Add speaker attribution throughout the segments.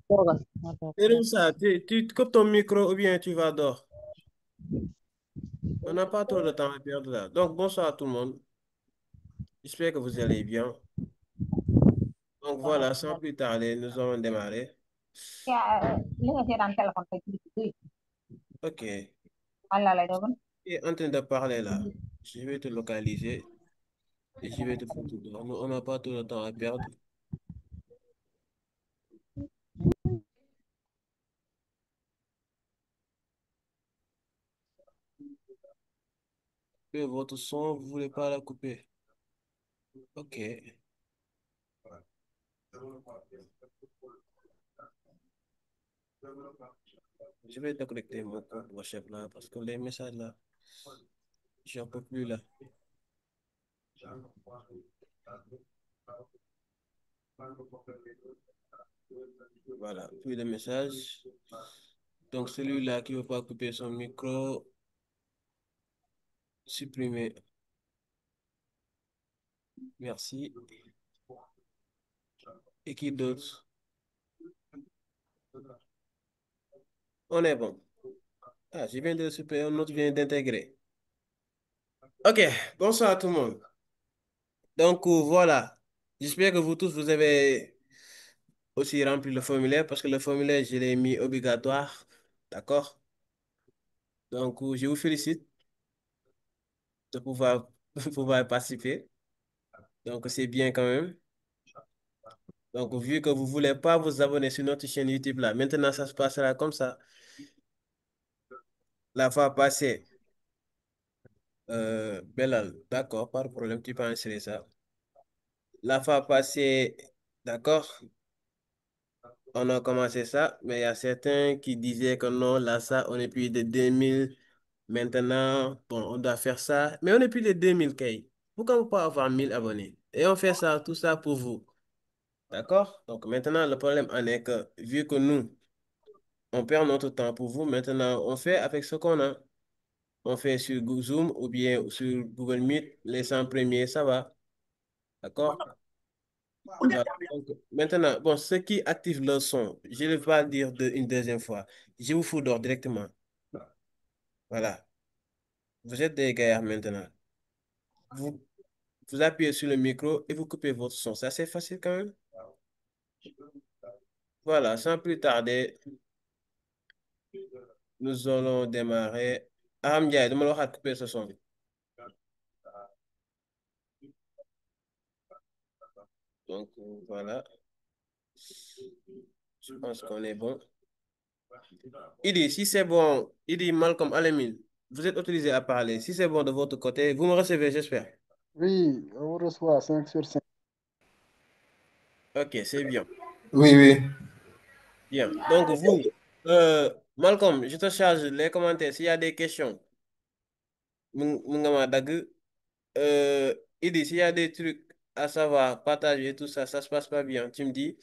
Speaker 1: toogal ma toog
Speaker 2: Et donc ça, tu coupes ton micro ou bien tu vas dehors. On n'a pas trop de temps à perdre là. Donc, bonsoir à tout le monde. J'espère que vous allez bien. Donc voilà, sans plus tarder, nous allons démarrer.
Speaker 1: ya li nga seetaan téléphone tey ci biir
Speaker 2: Ok.
Speaker 1: Allah lay doon
Speaker 2: Tu es en train de parler là. Je vais te localiser et je vais te foutre dehors. On n'a pas trop de temps à perdre. Et votre son, vous voulez pas la couper. Ok. Je vais déconnecter mon compte WhatsApp là parce que les messages là, j'en peux plus là. Voilà, plus de messages. Donc celui-là qui ne veut pas couper son micro, supprimer. Merci. Et qui d'autre? On est bon. Ah, je viens de supprimer, un autre vient d'intégrer. Ok, bonsoir à tout le monde. Donc voilà, j'espère que vous tous, vous avez aussi rempli le formulaire parce que le formulaire, je l'ai mis obligatoire. D'accord? Donc je vous félicite de pouvoir, pouvoir participer. Donc c'est bien quand même. Donc vu que vous ne voulez pas vous abonner sur notre chaîne YouTube là, maintenant ça se passera comme ça. La fois passée, Belal, d'accord, pas de problème, tu peux insérer ça. La fois passée, d'accord, on a commencé ça, mais il y a certains qui disaient que non, là, ça, on est plus de 2000. Maintenant, bon, on doit faire ça, mais on est plus de 2000 Kay. Pourquoi on peut avoir 1000 abonnés? Et on fait ça, tout ça pour vous. D'accord? Donc maintenant, le problème en est que, vu que nous, on perd notre temps pour vous, maintenant, on fait avec ce qu'on a. On fait sur Zoom ou bien sur Google Meet, les 100 premiers, ça va. D'accord? Voilà. Donc, maintenant, bon, ceux qui activent leur son, je ne vais pas dire une deuxième fois. Je vous fous dehors directement. Voilà. Vous êtes des gaillards maintenant. Vous, vous appuyez sur le micro et vous coupez votre son. C'est assez facile quand même. Voilà, sans plus tarder, nous allons démarrer. Amdia, demande à couper ce son. Donc, voilà. Je pense qu'on est bon. Il dit, si c'est bon, il dit Malcolm Alemil, vous êtes autorisé à parler. Si c'est bon de votre côté, vous me recevez, j'espère.
Speaker 3: Oui, on reçoit 5 sur 5.
Speaker 2: Ok, c'est bien.
Speaker 4: Oui, oui.
Speaker 2: Bien. Donc, vous, Malcolm, je te charge les commentaires. S'il y a des questions, euh, il dit, s'il y a des trucs à savoir, partager, tout ça, ça se passe pas bien. Tu me dis,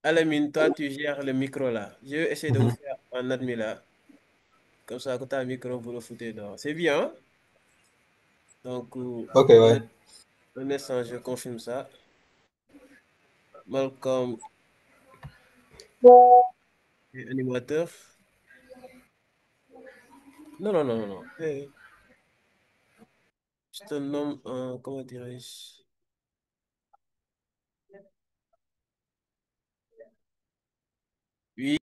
Speaker 2: Alamine, toi, tu gères le micro là. Je vais essayer de vous
Speaker 4: Mhm.
Speaker 2: faire un admin là. Comme ça, quand tu as un micro, vous le foutez dehors. C'est bien, hein? Donc,
Speaker 4: Ok, ouais.
Speaker 2: un instant, je confirme ça. Malcolm est animateur. Non, non, non, non, non. Je te nomme, comment dirais-je? Oui,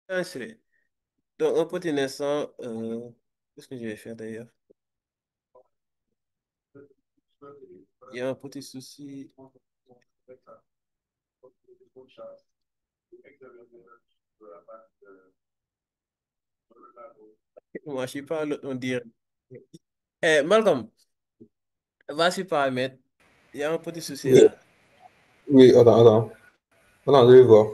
Speaker 2: inséré. Donc, un petit instant, qu'est-ce que je vais faire d'ailleurs? Il y a un petit souci. Moi, je suis pas on dirait. Malcolm, va sur paramètres. Il y a un petit souci
Speaker 4: Oui,
Speaker 2: là.
Speaker 4: oui, attends. Attends, je vais voir.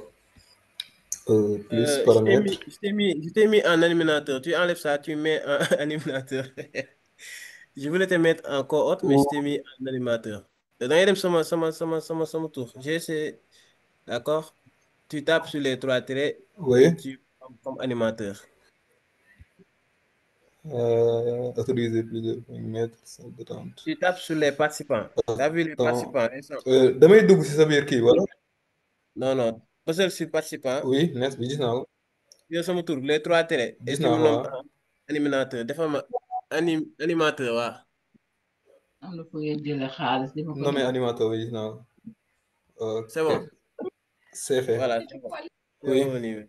Speaker 4: Plus paramètres.
Speaker 2: Je t'ai mis en animateur. Tu enlèves ça, tu mets en animateur. Je voulais te mettre en cohorte, mais je
Speaker 4: Ou-
Speaker 2: t'ai mis en animateur. Da ngay dem sama tour. J'ai essayé. D'accord? Tu tapes sur les trois traits et
Speaker 4: Oui.
Speaker 2: tu comme animateur.
Speaker 4: Autoriser plus de 5 mètres, ça détente.
Speaker 2: Tu tapes sur les participants. Tu as vu les
Speaker 4: Attends.
Speaker 2: participants?
Speaker 4: Damay dugg si sa biir kii wala.
Speaker 2: Non, non. Pas sur participant.
Speaker 4: Oui nees bi gis naa ko.
Speaker 2: Yo sama tour les trois traits et
Speaker 4: Gis
Speaker 2: tu
Speaker 4: naa
Speaker 2: me
Speaker 4: ko
Speaker 2: nommes
Speaker 4: waaw.
Speaker 2: animateur. Dafa ma animateur, waaw.
Speaker 1: am na fu ngeen jëlee xaalis di ma ko
Speaker 4: Nommé
Speaker 1: jox.
Speaker 4: animateur bi gis naa ko.
Speaker 2: C'est
Speaker 4: Ok.
Speaker 2: bon.
Speaker 4: C'est fait.
Speaker 2: Voilà, c'est bon. C'est
Speaker 4: Oui.
Speaker 2: revenu.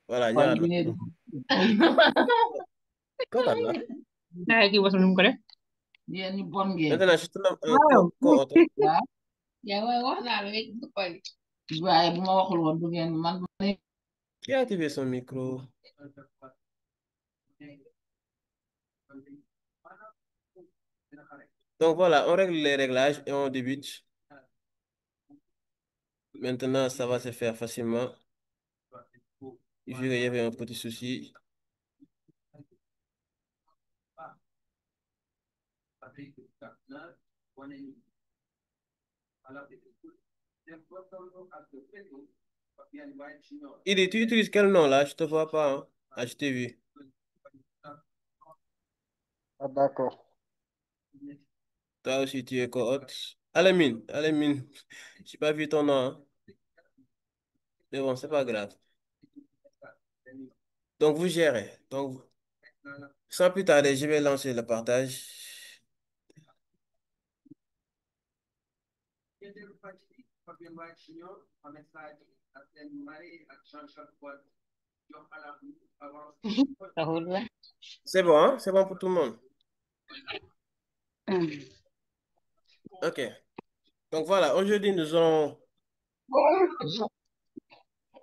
Speaker 2: Voilà,
Speaker 1: Kon
Speaker 2: ñëwaat
Speaker 1: bi
Speaker 2: na.
Speaker 1: ngeen
Speaker 2: Kooku la.
Speaker 1: ay kii wasal nu mu ko def. Yéen ñu bon ngeen.
Speaker 2: Maintenant, je te nomme un
Speaker 1: waaw
Speaker 2: co-auteur.
Speaker 1: waaw. yaa ngi wax naa la rek du koy. waaye bu ma waxul woon du ngeen man.
Speaker 2: Qui a activé son micro? Donc voilà, on règle les réglages et on débute. Maintenant, ça va se faire facilement. Il vu qu'il y avait un petit souci. Tu utilises quel nom là? Je te vois pas, hein? Ah, je t'ai vu.
Speaker 3: Ah, d'accord.
Speaker 2: Toi aussi, tu es co-hôte. Alamine, Alamine, j'ai pas vu ton nom, hein. Mais bon, c'est pas grave. Donc, vous gérez. Donc, sans plus tarder, je vais lancer le partage.
Speaker 1: Taxul la.
Speaker 2: C'est bon, hein? C'est bon pour tout le monde. OK. Donc voilà, aujourd'hui, nous allons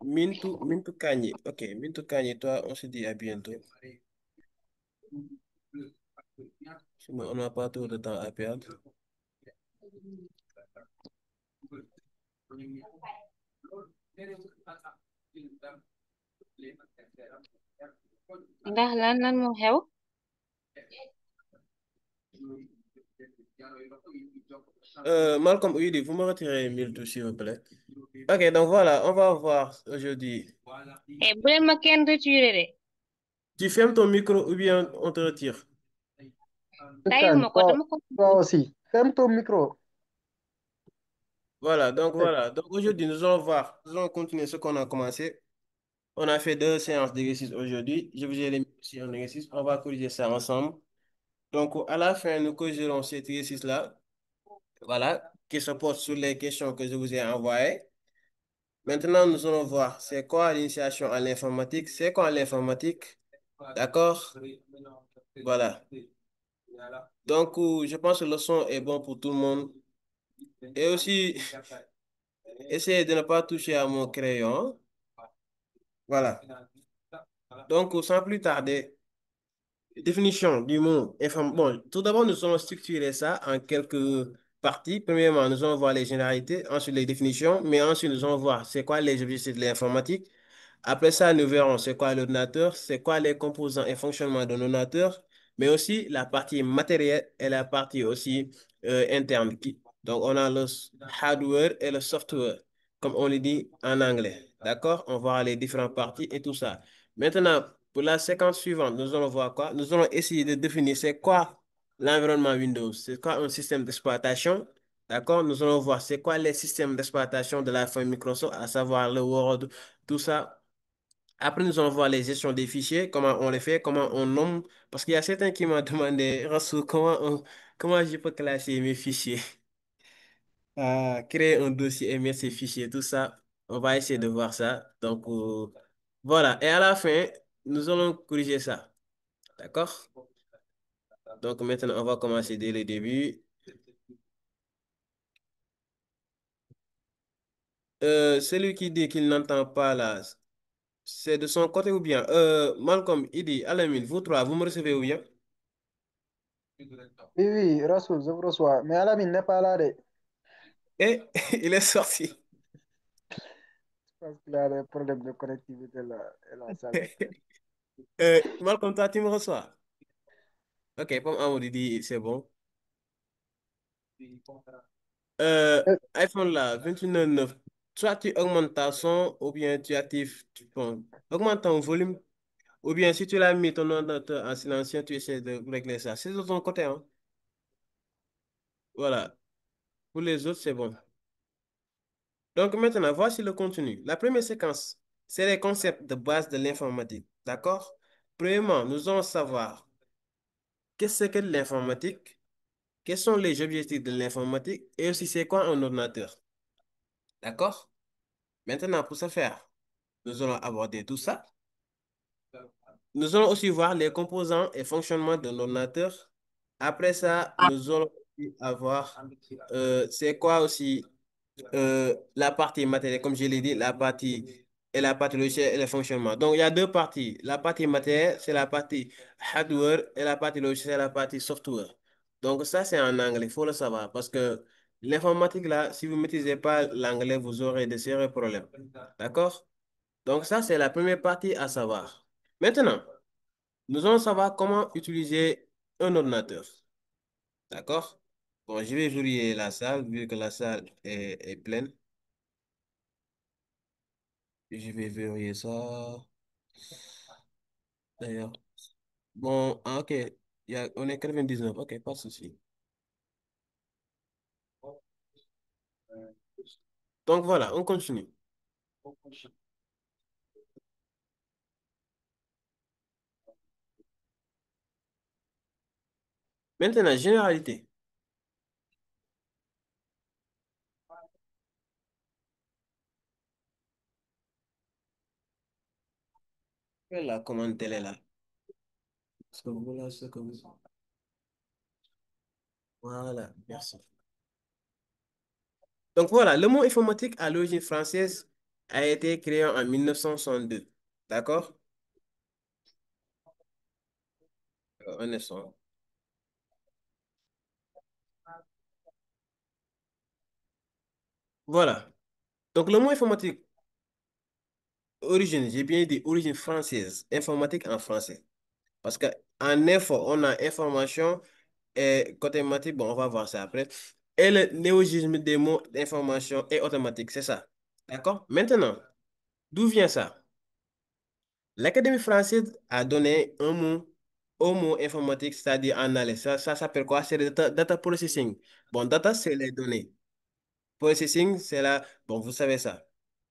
Speaker 2: Mintou Kanye. OK, Mintou Kanye, toi, on se dit à bientôt. Sinon, on n'a pas trop de temps à perdre.
Speaker 5: ndax lan moo xew
Speaker 2: Malcolm, oui, vous me retirez 1000 s'il vous plaît. OK, donc voilà, on va voir aujourd'hui.
Speaker 5: bu leen ma kenn retiré de
Speaker 2: Tu fermes ton micro ou bien on te retire.
Speaker 5: tayuma ko
Speaker 3: Toi,
Speaker 5: dama ko
Speaker 3: toi aussi. Ferme ton micro.
Speaker 2: Voilà, donc
Speaker 3: Eh,
Speaker 2: voilà. Donc aujourd'hui, nous allons voir, nous allons continuer ce qu'on a commencé. On a fait 2 séances d'exercice aujourd'hui. Je vous ai mis ici un exercice. On va corriger ça ensemble. Donc, à la fin, nous corrigerons cet exercice-là. Voilà, qui se pose sur les questions que je vous ai envoyées. Maintenant, nous allons voir c'est quoi l'initiation à l'informatique. C'est quoi l'informatique? D'accord? Voilà. Donc, je pense que le son est bon pour tout le monde. Et aussi, essayez de ne pas toucher à mon crayon. Voilà. Donc, sans plus tarder, définition du mot Bon, tout d'abord, nous allons structurer ça en quelques parties. Premièrement, nous allons voir les généralités, ensuite les définitions, mais ensuite, nous allons voir c'est quoi les objectifs de l'informatique. Après ça, nous verrons c'est quoi l'ordinateur, c'est quoi les composants et fonctionnements d'un ordinateur, mais aussi la partie matérielle et la partie aussi interne. Donc, on a le hardware et le software, comme on le dit en anglais. D'accord? On va voir les différentes parties et tout ça. Maintenant, pour la séquence suivante, nous allons voir quoi? Nous allons essayer de définir c'est quoi l'environnement Windows, c'est quoi un système d'exploitation. D'accord? Nous allons voir c'est quoi les systèmes d'exploitation de la firme Microsoft, à savoir le Word, tout ça. Après, nous allons voir les gestions des fichiers, comment on les fait, comment on nomme. Parce qu'il y a certains qui m'ont demandé, Rassou, comment je peux classer mes fichiers? Créer un dossier et mettre ces fichiers, tout ça. On va essayer de voir ça. Donc, voilà. Et à la fin, nous allons corriger ça. D'accord? Donc, maintenant, on va commencer dès le début. Celui qui dit qu'il n'entend pas là, c'est de son côté ou bien? Malcolm, il dit, Alamine, vous trois, vous me recevez ou bien?
Speaker 3: Oui, oui, Rassoul, je vous reçois. Mais Alamine n'est pas là.
Speaker 2: Et il est sorti.
Speaker 3: Je pense qu'il a des problèmes de connectivité là, et la salle est pleine.
Speaker 2: Malcolm, toi, tu me reçois. Ok, comme Amadou dit, c'est bon.
Speaker 3: Eh,
Speaker 2: iPhone là, 21,9. soit tu augmentes ta son, ou bien tu actives, bon, augmente ton volume, ou bien si tu l'as mis ton ordinateur en silencieux, tu essaies de régler ça. C'est de ton côté, hein. Voilà. Pour les autres, c'est bon. Donc maintenant, voici le contenu. La première séquence, c'est les concepts de base de l'informatique. D'accord? Premièrement, nous allons savoir qu'est-ce que l'informatique, quels sont les objectifs de l'informatique et aussi c'est quoi un ordinateur. D'accord? Maintenant, pour ce faire, nous allons aborder tout ça. Nous allons aussi voir les composants et fonctionnements d'un ordinateur. Après ça, nous allons aussi avoir c'est quoi aussi la partie matérielle, comme je l'ai dit, la partie et la partie logicielle et le fonctionnement. Donc, il y a deux parties. La partie matérielle, c'est la partie hardware et la partie logicielle, c'est la partie software. Donc, ça, c'est en anglais, il faut le savoir parce que l'informatique, là, si vous ne maîtrisez pas l'anglais, vous aurez de sérieux problèmes. D'accord? Donc, ça, c'est la première partie à savoir. Maintenant, nous allons savoir comment utiliser un ordinateur. D'accord? Bon, je vais verrouiller la salle vu que la salle est pleine. Je vais verrouiller ça. D'ailleurs. Bon, ah, ok. On est 99. Ok, pas de souci. Donc voilà, on continue. Maintenant, généralité. La commande telle est là. Ce que vous voulez, ce que vous... Voilà, merci. Donc voilà, le mot informatique à l'origine française a été créé en 1962. D'accord? Un instant. Voilà. Donc le mot informatique, origine, j'ai bien dit origine française, informatique en français. Parce qu'en info, on a information et côté mathématique, bon, on va voir ça après. Et le néologisme des mots d'information est automatique, c'est ça. D'accord? Maintenant, d'où vient ça? L'Académie française a donné un mot au mot informatique, c'est-à-dire en anglais. Ça s'appelle quoi? C'est le data processing. Bon, data, c'est les données. Processing, c'est la... Bon, vous savez ça.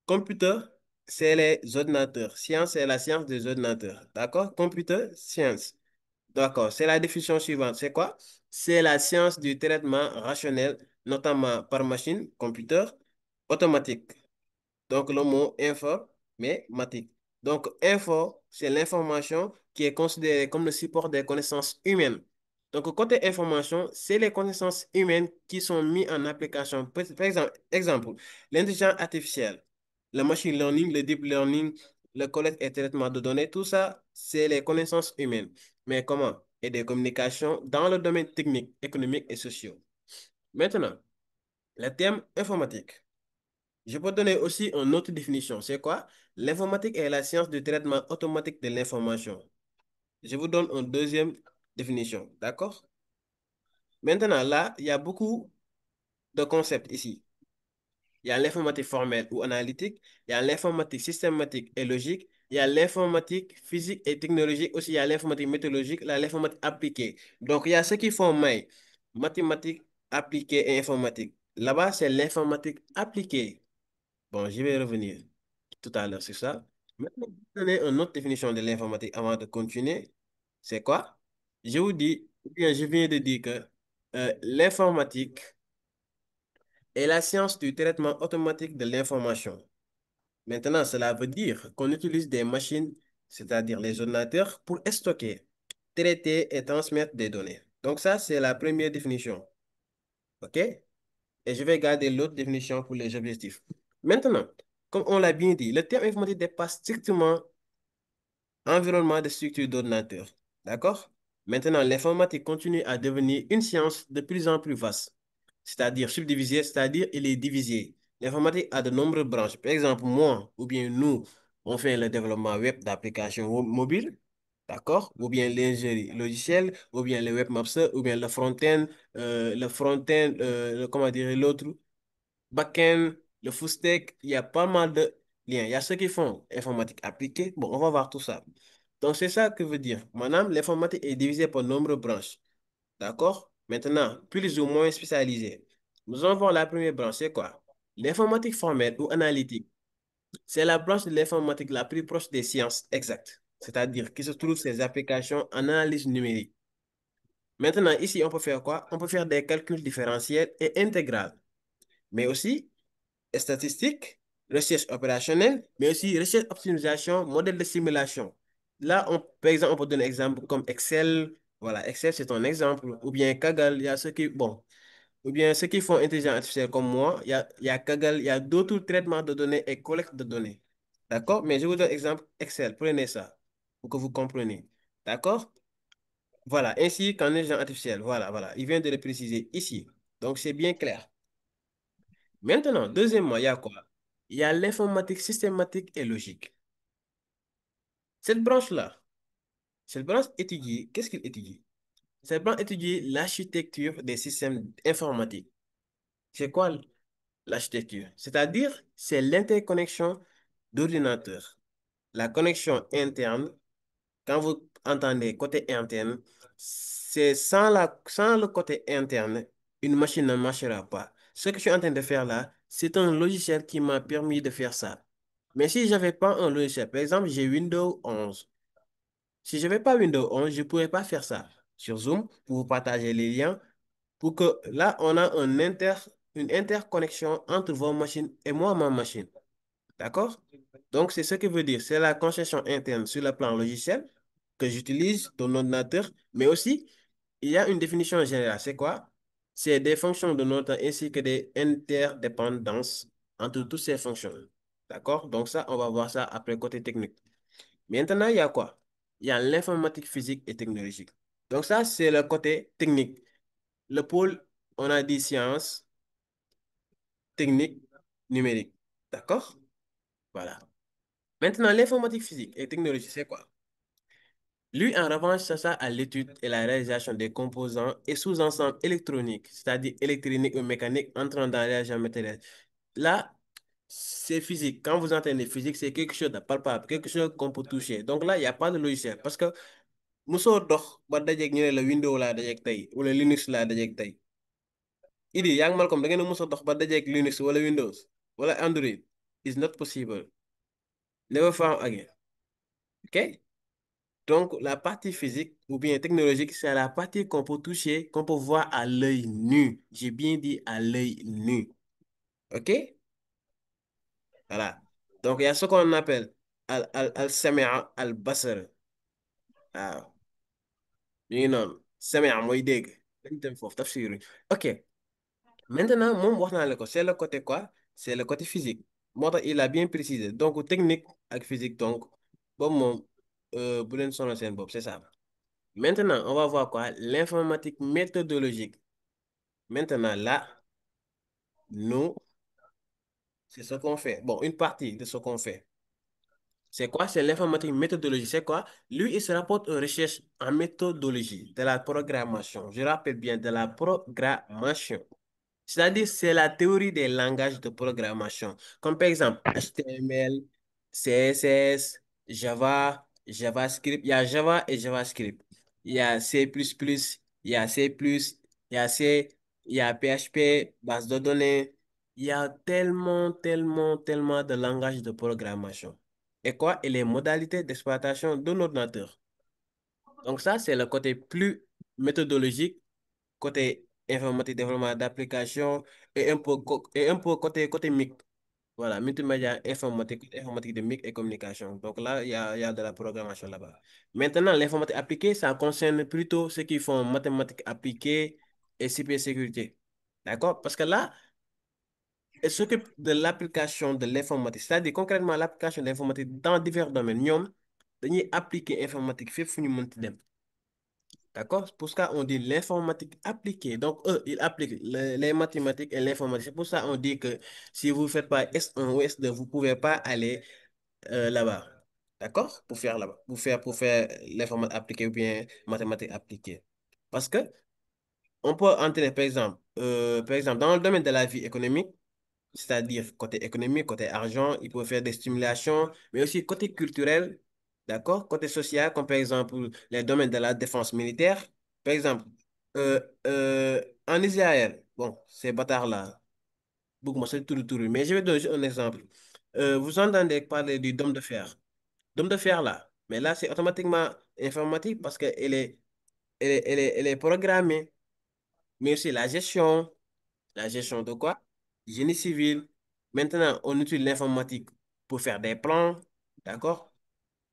Speaker 2: Computer, c'est les ordinateurs. Science, c'est la science des ordinateurs. D'accord? Computer, science. D'accord, c'est la définition suivante. C'est quoi? C'est la science du traitement rationnel, notamment par machine, computer, automatique. Donc, le mot informatique. Donc, info, c'est l'information qui est considérée comme le support des connaissances humaines. Donc, côté information, c'est les connaissances humaines qui sont mises en application. Par exemple, l'intelligence artificielle, le machine learning, le deep learning, le collecte et traitement de données, tout ça, c'est les connaissances humaines. Mais comment? Et des communications dans le domaine technique, économique et social. Maintenant, le terme informatique. Je peux donner aussi une autre définition. C'est quoi? L'informatique est la science du traitement automatique de l'information. Je vous donne une deuxième définition. D'accord? Maintenant, là, il y a beaucoup de concepts ici. Il y a l'informatique formelle ou analytique, il y a l'informatique systématique et logique, il y a l'informatique physique et technologique, aussi il y a l'informatique méthodologique, l'informatique appliquée. Donc, il y a ceux qui font maille, mathématiques appliquées et informatique. Là-bas, c'est l'informatique appliquée. Bon, je vais revenir tout à l'heure sur ça. Maintenant, je vais donner une autre définition de l'informatique avant de continuer. C'est quoi? Je vous dis, ou bien je viens de dire que l'informatique est la science du traitement automatique de l'information. Maintenant, cela veut dire qu'on utilise des machines, c'est-à-dire les ordinateurs, pour stocker, traiter et transmettre des données. Donc ça, c'est la première définition. OK? Et je vais garder l'autre définition pour les objectifs. Maintenant, comme on l'a bien dit, le terme informatique dépasse strictement environnement de structure d'ordinateur. D'accord? Maintenant, l'informatique continue à devenir une science de plus en plus vaste, c'est-à-dire subdivisée, c'est-à-dire il est divisé. L'informatique a de nombreuses branches. Par exemple, moi, ou bien nous, on fait le développement web d'applications mobiles, d'accord? Ou bien l'ingénierie logicielle, ou bien le webmaster, ou bien le front-end, comment dire l'autre, back-end. le full stack, il y a pas mal de liens. Il y a ceux qui font informatique appliquée. Bon, on va voir tout ça. Donc, c'est ça que veut dire. Madame, l'informatique est divisée par nombreuses branches. D'accord? Maintenant, plus ou moins spécialisées. Nous allons voir la première branche, c'est quoi? L'informatique formelle ou analytique. C'est la branche de l'informatique la plus proche des sciences exactes, c'est-à-dire qui se trouve ses applications en analyse numérique. Maintenant, ici, on peut faire quoi? On peut faire des calculs différentiels et intégrales, mais aussi statistiques, recherche opérationnelle, mais aussi recherche optimisation, modèle de simulation. Là, par exemple, on peut donner un exemple comme Excel. Voilà, Excel, c'est un exemple. Ou bien Kaggle, il y a ceux qui, bon, ou bien ceux qui font intelligence artificielle comme moi, il y a Kaggle, il y a d'autres traitements de données et collecte de données. D'accord? Mais je vous donne exemple Excel. Prenez ça pour que vous compreniez. D'accord? Voilà, ainsi qu'en intelligence artificielle. Voilà, voilà. Il vient de le préciser ici. Donc, c'est bien clair. Maintenant, deuxièmement, il y a quoi? Il y a l'informatique systématique et logique. Cette branche-là, cette branche étudie, qu'est-ce qu'il étudie? Cette branche étudie l'architecture des systèmes informatiques. C'est quoi l'architecture? C'est-à-dire, c'est l'interconnexion d'ordinateurs. La connexion interne, quand vous entendez côté interne, c'est sans le côté interne, une machine ne marchera pas. Ce que je suis en train de faire là, c'est un logiciel qui m'a permis de faire ça. Mais si je n'avais pas un logiciel, par exemple, j'ai Windows 11. Si je n'avais pas Windows 11, je ne pourrais pas faire ça sur Zoom pour vous partager les liens pour que là, on a une interconnexion entre vos machines et moi, ma machine. D'accord? Donc, c'est ce que veut dire. C'est la conception interne sur le plan logiciel que j'utilise dans l'ordinateur, mais aussi, il y a une définition générale. C'est quoi? C'est des fonctions de notre ainsi que des interdépendances entre toutes ces fonctions. D'accord? Donc, ça, on va voir ça après côté technique. Maintenant, il y a quoi? Il y a l'informatique physique et technologique. Donc, ça, c'est le côté technique. Le pôle, on a dit sciences, technique, numérique. D'accord? Voilà. Maintenant, l'informatique physique et technologie, c'est quoi? Lui, en revanche, ça sert à l'étude et la réalisation des composants et sous-ensembles électroniques, c'est-à-dire électroniques ou mécaniques entrant dans l'agent matériel. Là, c'est physique. Quand vous entendez physique, c'est quelque chose de palpable, quelque chose qu'on peut toucher. Donc là, il n'y a pas de logiciel parce que musoo dox ba dajeeg ñu ne la Windows laa dajeeg tey wala Linux laa dajeeg tey. Idi yaa ngi Malcolm da ngeen a musoo dox ba dajeeg Linux wala Windows wala Android. It's not possible. Never found again. OK? Donc, la partie physique ou bien technologique, c'est la partie qu'on peut toucher, qu'on peut voir à l'œil nu. J'ai bien dit à l'œil nu. OK? Voilà. Donc, il y a ce qu'on appelle al-samia al-basar. Ah, non. Samia mooy dégg. Dañ dem foofu tafsir. OK. Maintenant, moom wax naa la ko, c'est le côté quoi? C'est le côté physique. Moo tax il a bien précisé. Donc, technique ak physique, donc, boobu moom, bu leen sonal seen bopp, c'est ça. Maintenant, on va voir quoi? L'informatique méthodologique. Maintenant, là, nous, c'est ce qu'on fait. Bon, une partie de ce qu'on fait. C'est quoi? C'est l'informatique méthodologique. C'est quoi? Lui, il se rapporte aux recherches en méthodologie de la programmation. Je rappelle bien, de la programmation. C'est-à-dire, c'est la théorie des langages de programmation. Comme par exemple, HTML, CSS, Java, JavaScript. Il y a Java et JavaScript. Il y a C++, il y a C++, il y a C, il y a PHP, base de données. Il y a tellement, tellement, tellement de langages de programmation. Et quoi? Et les modalités d'exploitation de l'ordinateur. Donc ça, c'est le côté plus méthodologique côté informatique, développement d'applications et un peu côté MIC. Voilà, multimédia informatique, informatique de MIC et communication. Donc là, il y a de la programmation là-bas. Maintenant, l'informatique appliquée, ça concerne plutôt ceux qui font mathématiques appliquées et cybersécurité. D'accord? Parce que là, elle s'occupe de l'application de l'informatique, c'est-à-dire concrètement l'application de l'informatique dans divers domaines. Ñoom dañuy appliquer informatique fépp fu ñu mënti dem. D'accord? C'est pour ça on dit l'informatique appliquée. Donc, eux, ils appliquent les mathématiques et l'informatique. C'est pour ça on dit que si vous ne faites pas S1 ou S2, vous ne pouvez pas aller là-bas. D'accord? Pour faire l'informatique appliquée ou bien mathématiques appliquées. Parce que on peut entrer, par exemple, dans le domaine de la vie économique, c'est-à-dire côté économique, côté argent, il peut faire des stimulations, mais aussi côté culturel, d'accord? Côté social, comme par exemple les domaines de la défense militaire. Par exemple, euh, en Israël, bon, ces bâtards-là, beaucoup, moi, c'est tout, mais je vais donner juste un exemple. Vous entendez parler du dôme de fer. Dôme de fer, là, mais là, c'est automatiquement informatique parce qu'elle est programmée, mais aussi la gestion de quoi? Génie civil. Maintenant, on utilise l'informatique pour faire des plans, d'accord?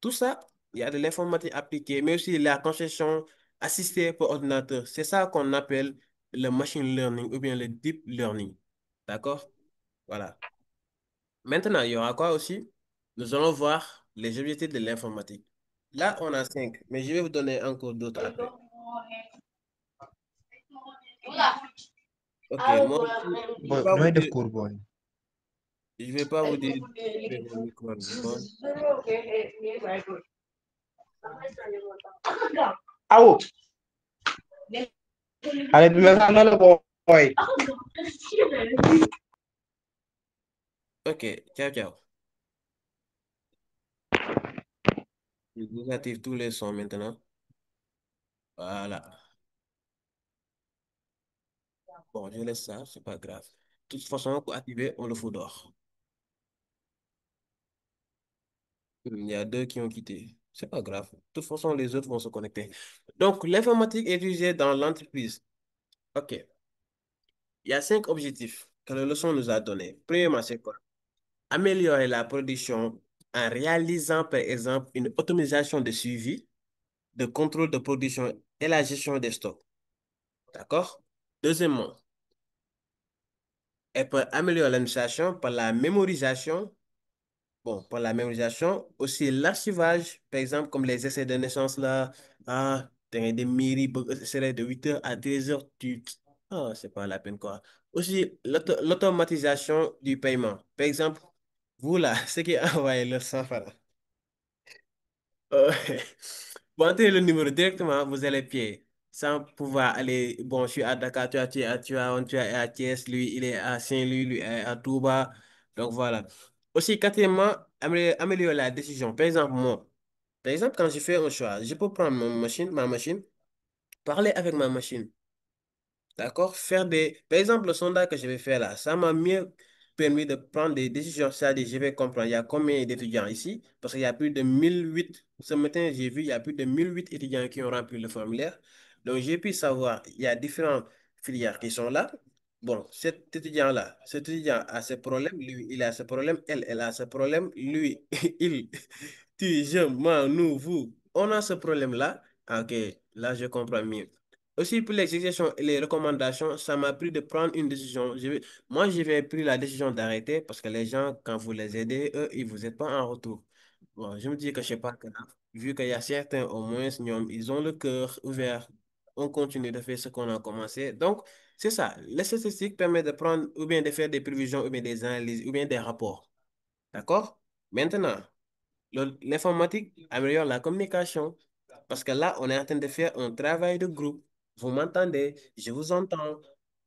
Speaker 2: Tout ça, il y a de l'informatique appliquée, mais aussi la conception assistée par ordinateur. C'est ça qu'on appelle le machine learning ou bien le deep learning, d'accord? Voilà. Maintenant, il y aura quoi aussi? Nous allons voir les objectifs de l'informatique. Là, on a cinq, mais je vais vous donner encore d'autres après. Ok, moi, je vais
Speaker 4: Boy,
Speaker 2: pas vous
Speaker 4: nooy def
Speaker 2: dire,
Speaker 4: cours boy.
Speaker 2: je vais pas vous dire de mon micro, bon.
Speaker 3: Awo, xale bi mel na la boy.
Speaker 2: Ok, ciao, ciao. Je désactive tous les sons maintenant. Voilà. Bon, je laisse ça, c'est pas grave. De toute façon, pour activer, on le fout dehors. Il y a deux qui ont quitté. C'est pas grave. De toute façon, les autres vont se connecter. Donc, l'informatique est utilisée dans l'entreprise. OK. Il y a cinq objectifs que la leçon nous a donnés. Premièrement, c'est quoi? Améliorer la production en réalisant, par exemple, une automatisation de suivi, de contrôle de production et la gestion des stocks. D'accord? Deuxièmement, elle peut améliorer l'administration par la mémorisation. Bon, pour la mémorisation, aussi l'archivage, par exemple, comme les essais de naissance là, t'as des mairies, c'est de 8h à 13h, ah, c'est pas la peine quoi. Aussi, l'automatisation du paiement. Par exemple, vous là, ceux qui envoyez le 100 francs, euh, vous entrez le numéro directement, vous allez payer sans pouvoir aller. Bon, je suis à Dakar, tu es à Thiès, lui, il est à Saint-Louis, lui, est à Touba. Donc voilà. Aussi, quatrièmement, améliorer la décision. Par exemple, moi, par exemple, quand je fais un choix, je peux prendre ma machine, parler avec ma machine. D'accord? Faire des... Par exemple, le sondage que je vais faire là, ça m'a mieux permis de prendre des décisions. C'est-à-dire, je vais comprendre, il y a combien d'étudiants ici? Parce qu'il y a plus de 1008. Ce matin, j'ai vu, il y a plus de 1008 étudiants qui ont rempli le formulaire. Donc, j'ai pu savoir, il y a différentes filières qui sont là. Bon, cet étudiant a ce problème, lui, il a ce problème, elle a ce problème, lui, il, tu, je, moi, nous, vous, on a ce problème-là. Ah, ok, là, je comprends mieux. Aussi, pour les suggestions et les recommandations, ça m'a pris de prendre une décision. Moi, j'ai pris la décision d'arrêter parce que les gens, quand vous les aidez, eux, ils vous aident pas en retour. Bon, je me dis que je sais pas grave. Vu qu'il y a certains, au moins, ils ont le cœur ouvert. On continue de faire ce qu'on a commencé. Donc, c'est ça. Les statistiques permettent de prendre ou bien de faire des prévisions ou bien des analyses ou bien des rapports. D'accord? Maintenant, l'informatique améliore la communication parce que là, on est en train de faire un travail de groupe. Vous m'entendez? Je vous entends.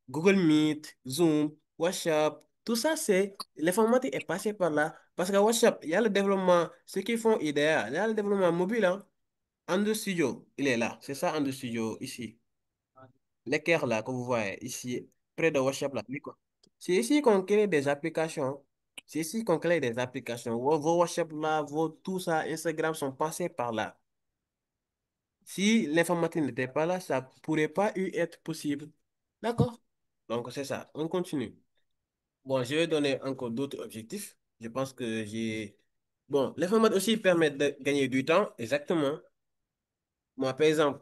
Speaker 2: Google Meet, Zoom, WhatsApp, tout ça, c'est l'informatique est passée par là. Parce que WhatsApp, il y a le développement, ceux qui font IDEA, il y a le développement mobile. Hein. Android Studio, il est là. C'est ça, Android Studio, ici. L'équerre là que vous voyez ici, près de WhatsApp là. C'est ici qu'on crée des applications. C'est ici qu'on crée des applications. Vos WhatsApp là, tout ça, Instagram sont passés par là. Si l'informatique n'était pas là, ça pourrait pas eu être possible. D'accord? Donc c'est ça. On continue. Bon, je vais donner encore d'autres objectifs. Je pense que j'ai... Bon, l'informatique aussi permet de gagner du temps. Exactement. Moi, par exemple,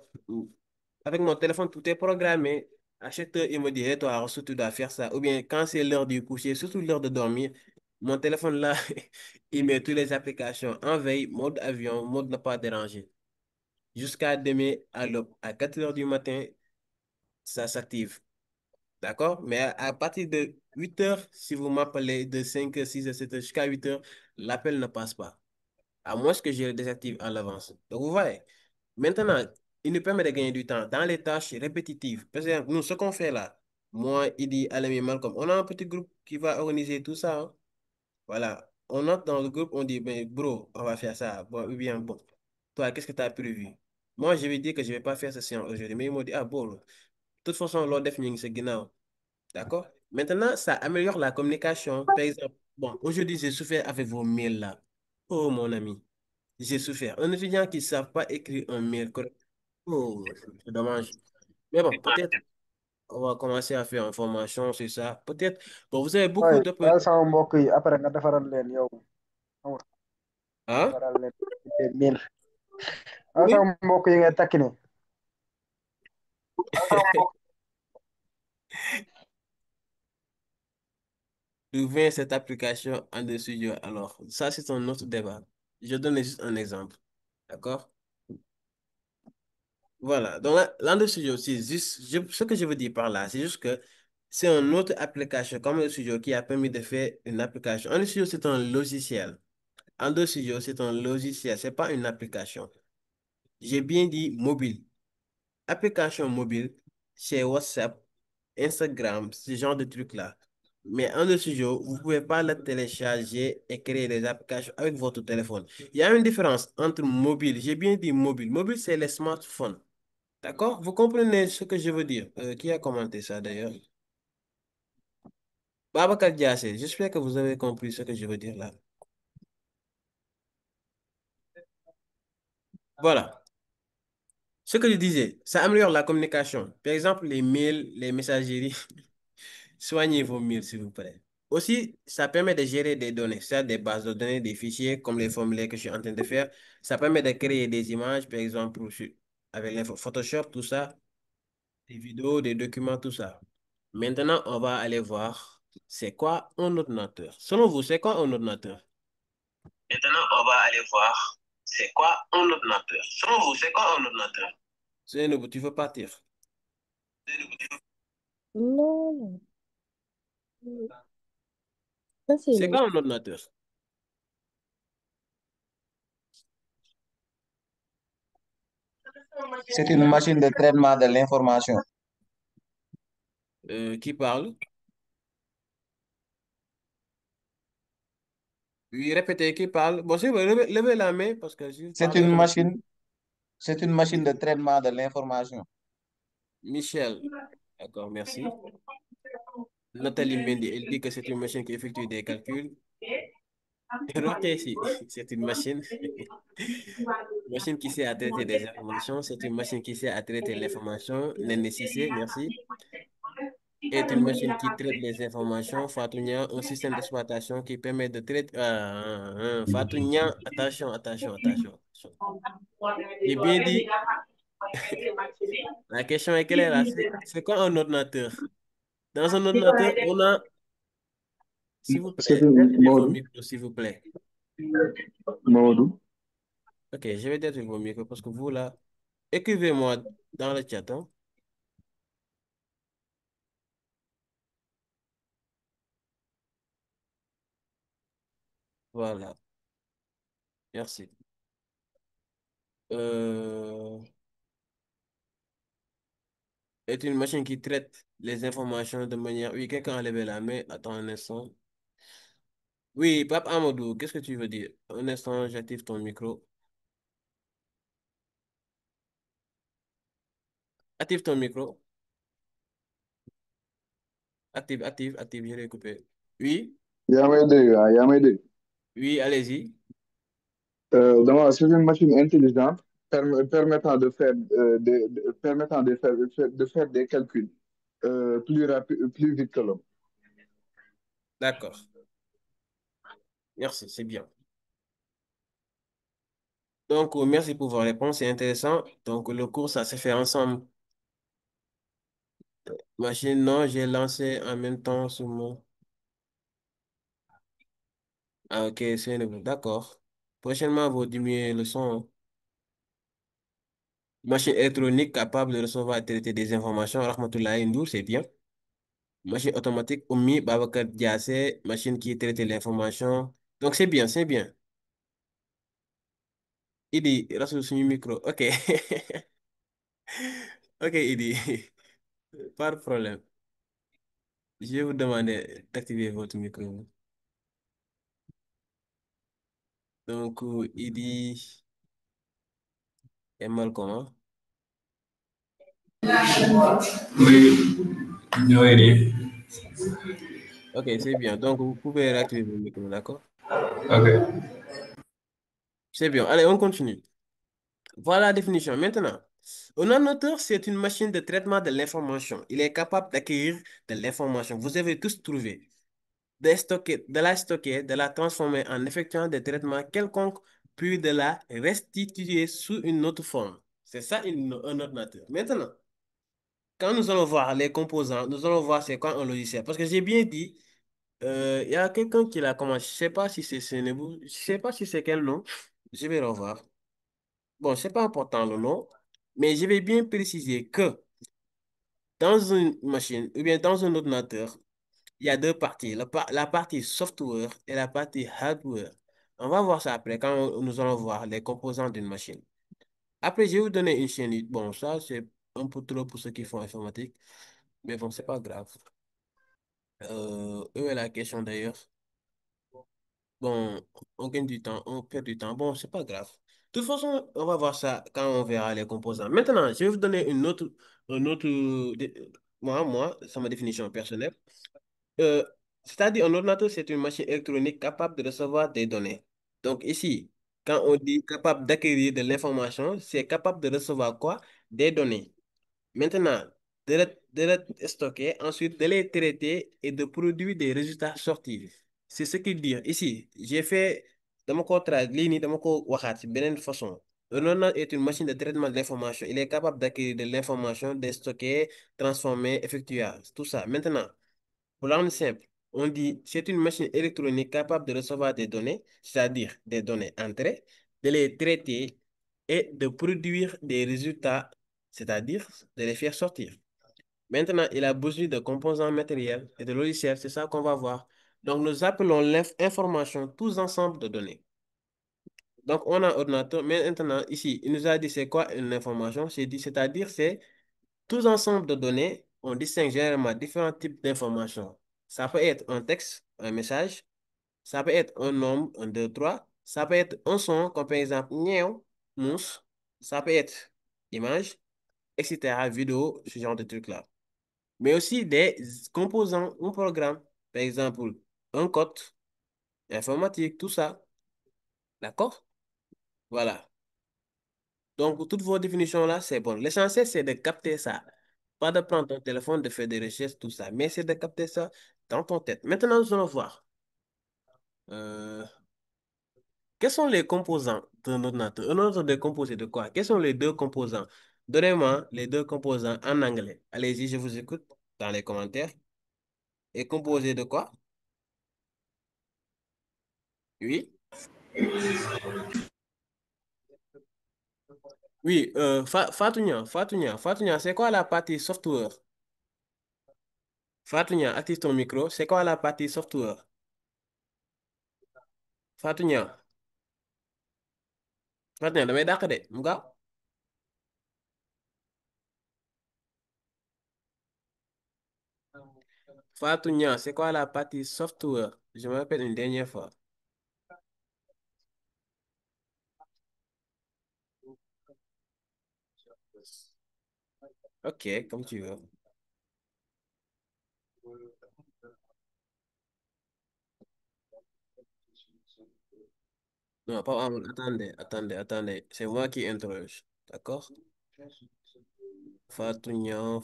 Speaker 2: avec mon téléphone, tout est programmé. À chaque heure, il me dit, hey, toi, Arsu, tu dois faire ça. Ou bien, quand c'est l'heure du coucher, surtout l'heure de dormir, mon téléphone là, il met toutes les applications en veille, mode avion, mode ne pas déranger. Jusqu'à demain, à l'aube, à 4 heures du matin, ça s'active. D'accord? Mais à partir de 8 heures, si vous m'appelez de 5 heures, 6 heures, 7 heures jusqu'à 8 heures, l'appel ne passe pas. À moins que je le désactive à l'avance. Donc, vous voyez. Maintenant, il nous permet de gagner du temps dans les tâches répétitives. Par exemple, nous, ce qu'on fait là, moi, Idi, Alemi, Malcolm, on a un petit groupe qui va organiser tout ça, hein. Voilà. On note dans le groupe, on dit, ben, bro, on va faire ça. Bon, ou bien, bon. Toi, qu'est-ce que tu as prévu? Moi, je vais dire que je ne vais pas faire ce séance aujourd'hui. Mais ils m'ont dit, ah bon, de toute façon, l'ordre défini, c'est Guinée. D'accord? Maintenant, ça améliore la communication. Par exemple, bon, aujourd'hui, j'ai souffert avec vos mails là. Oh, mon ami, j'ai souffert. Un étudiant qui ne savent pas écrire un mail correct. Oh, c'est dommage. Mais bon, peut-être on va commencer à faire une formation, c'est ça. Peut-être, bon, vous avez beaucoup
Speaker 3: waaye
Speaker 2: de...
Speaker 3: baal sama mbokk yi après nga defaral leen yow xam nga
Speaker 2: Hein?
Speaker 3: defaral leen mil baal
Speaker 2: Oui?
Speaker 3: sama mbokk yi ngay takk ni
Speaker 2: D'où vient cette application en studio? Alors, ça, c'est un autre débat. Je donne juste un exemple. D'accord? Voilà. Donc, là, le studio, c'est juste, ce que je veux dire par là, c'est juste que c'est une autre application comme le studio qui a permis de faire une application. Un studio, c'est un logiciel. Ando Studio, c'est un logiciel, c'est pas une application. J'ai bien dit mobile. Application mobile, c'est WhatsApp, Instagram, ce genre de trucs-là. Mais Ando Studio, vous pouvez pas le télécharger et créer des applications avec votre téléphone. Il y a une différence entre mobile, j'ai bien dit mobile. Mobile, c'est les smartphones. D'accord? Vous comprenez ce que je veux dire? Qui a commenté ça d'ailleurs? Babacar Diassé, j'espère que vous avez compris ce que je veux dire là. Voilà. Ce que je disais, ça améliore la communication. Par exemple, les mails, les messageries. Soignez vos mails, s'il vous plaît. Aussi, ça permet de gérer des données, ça, des bases de données, des fichiers, comme les formulaires que je suis en train de faire. Ça permet de créer des images, par exemple, avec Photoshop, tout ça, des vidéos, des documents, tout ça. Maintenant, on va aller voir, c'est quoi un ordinateur? Selon vous, c'est quoi un ordinateur? Maintenant, on va aller voir, c'est quoi un ordinateur? Selon vous, c'est quoi un ordinateur? Zainabou, tu veux partir?
Speaker 5: Non, non. Ça, c'est
Speaker 2: C'est
Speaker 5: nous.
Speaker 2: quoi un ordinateur?
Speaker 6: C'est une machine de traitement de l'information.
Speaker 2: Qui parle? Oui, répétez, qui parle? Bon, si vous levez la main, parce que si vous
Speaker 6: C'est
Speaker 2: parlez
Speaker 6: une
Speaker 2: trop.
Speaker 6: machine, c'est une machine de traitement de l'information.
Speaker 2: Michel, d'accord, merci. Nathalie Mendy, elle dit que c'est une machine qui effectue des calculs. Ok, si, c'est une machine. Une machine qui sait à traiter des informations, c'est une machine qui sait à traiter l'information. Néné Cissé, merci. Est une machine qui traite les informations. Fatounia, un système d'exploitation qui permet de traiter. Fatounia, attention, attention, attention, attention. J'ai bien dit, la question est claire là. C'est quoi un ordinateur? Dans un ordinateur, on a, s'il vous
Speaker 4: C'est
Speaker 2: plaît,
Speaker 4: une
Speaker 2: déactivez vos
Speaker 4: mode,
Speaker 2: micros, s'il vous plaît.
Speaker 4: mode.
Speaker 2: Ok, je vais déactiver vos micros parce que vous là, écrivez-moi dans le chat, hein. Voilà, merci. Euh, est une machine qui traite les informations de manière. Oui, quelqu'un a levé la main. Attends un instant. Oui, Pape Amadou, qu'est-ce que tu veux dire? Un instant, j'active ton micro. Active ton micro. Active, active, active, je l'ai coupé. Oui,
Speaker 4: Yaa may dégg.
Speaker 2: oui, allez-y.
Speaker 4: C'est une machine intelligente permettant de faire, permettant de faire des calculs plus rapide, plus vite que l'homme.
Speaker 2: D'accord. Merci, c'est bien. Donc, merci pour vos réponses, c'est intéressant. Donc, le cours, ça s'est fait ensemble. Machine, non, j'ai lancé en même temps sur mon. Ah, ok, c'est d'accord. Prochainement, vous diminuez le son, hein. Machine électronique capable de recevoir et traiter des informations. Rahmatullahi Ndour, c'est bien. Machine automatique, Oumi, Babacar Diassé, machine qui traite l'information. Donc, c'est bien, c'est bien. Idi, rassure sur le micro. Ok. Ok, Idi. Pas de problème. Je vais vous demander d'activer votre micro. Donc, il dit Emal comment?
Speaker 7: Oui, oui,
Speaker 2: Ok, c'est bien. Donc, vous pouvez réactiver votre micro, d'accord?
Speaker 7: ok.
Speaker 2: C'est bien. Allez, on continue. Voilà la définition. Maintenant, un ordinateur, c'est une machine de traitement de l'information. Il est capable d'acquérir de l'information. Vous avez tous trouvé. De la transformer en effectuant des traitements quelconques, puis de la restituer sous une autre forme. C'est ça un ordinateur. Maintenant, quand nous allons voir les composants, nous allons voir c'est quoi un logiciel. Parce que j'ai bien dit, il y a quelqu'un qui l'a commencé. Je ne sais pas si c'est Sénébou, je ne sais pas si c'est quel nom. Je vais revoir. Bon, c'est pas important le nom, mais je vais bien préciser que dans une machine ou bien dans un ordinateur, il y a deux parties, la partie software et la partie hardware. On va voir ça après quand nous allons voir les composants d'une machine. Après, je vais vous donner une chaîne. Bon, ça, c'est un peu trop pour ceux qui font informatique, mais bon, c'est pas grave. Où est la question d'ailleurs? Bon, on gagne du temps, on perd du temps. Bon, c'est pas grave. De toute façon, on va voir ça quand on verra les composants. Maintenant, je vais vous donner moi, c'est ma définition personnelle. Euh, C'est-à-dire, un ordinateur, c'est une machine électronique capable de recevoir des données. Donc ici, quand on dit capable d'acquérir de l'information, c'est capable de recevoir quoi? Des données. Maintenant, de les stocker, ensuite de les traiter et de produire des résultats sortis. C'est ce qu'il dit. Ici, j'ai fait, dans mon contrat, ligne, dans mon waxat, de façon. Un ordinateur est une machine de traitement de l'information. Il est capable d'acquérir de l'information, de stocker, transformer, effectuer tout ça. Maintenant, pour la rendre simple, on dit c'est une machine électronique capable de recevoir des données, c'est-à-dire des données entrées, de les traiter et de produire des résultats, c'est-à-dire de les faire sortir. Maintenant, il a besoin de composants matériels et de logiciels, c'est ça qu'on va voir. Donc, nous appelons l'information tous ensembles de données. Donc, on a un ordinateur, mais maintenant, ici, il nous a dit c'est quoi une information, c'est-à-dire c'est tous ensembles de données, on distingue généralement différents types d'informations. Ça peut être un texte, un message, ça peut être un nombre, un, deux, trois, ça peut être un son, comme par exemple, miaou, mousse, ça peut être image, etc., vidéo, ce genre de trucs-là. Mais aussi des composants, un programme, par exemple, un code informatique, tout ça. D'accord? Voilà. Donc, toutes vos définitions-là, c'est bon. L'essentiel, c'est de capter ça. Pas de prendre ton téléphone, de faire des recherches, tout ça. Mais c'est de capter ça dans ton tête. Maintenant, nous allons voir. euh, Quels sont les composants d'un ordinateur? Un ordinateur est composé de quoi? Quels sont les deux composants? Donnez-moi les deux composants en anglais. Allez-y, je vous écoute dans les commentaires. Est composé de quoi? Oui? Oui, Fatounia, c'est quoi la partie software? Fatounia, active ton micro. C'est quoi la partie software? Fatounia, Fatounia, damay dàq de mu gaaw. Fatounia, c'est quoi la partie software? Je me répète une dernière fois. Ok, comme tu veux. Non, pas vraiment. Attendez. C'est moi qui interroge. D'accord? Fatounia.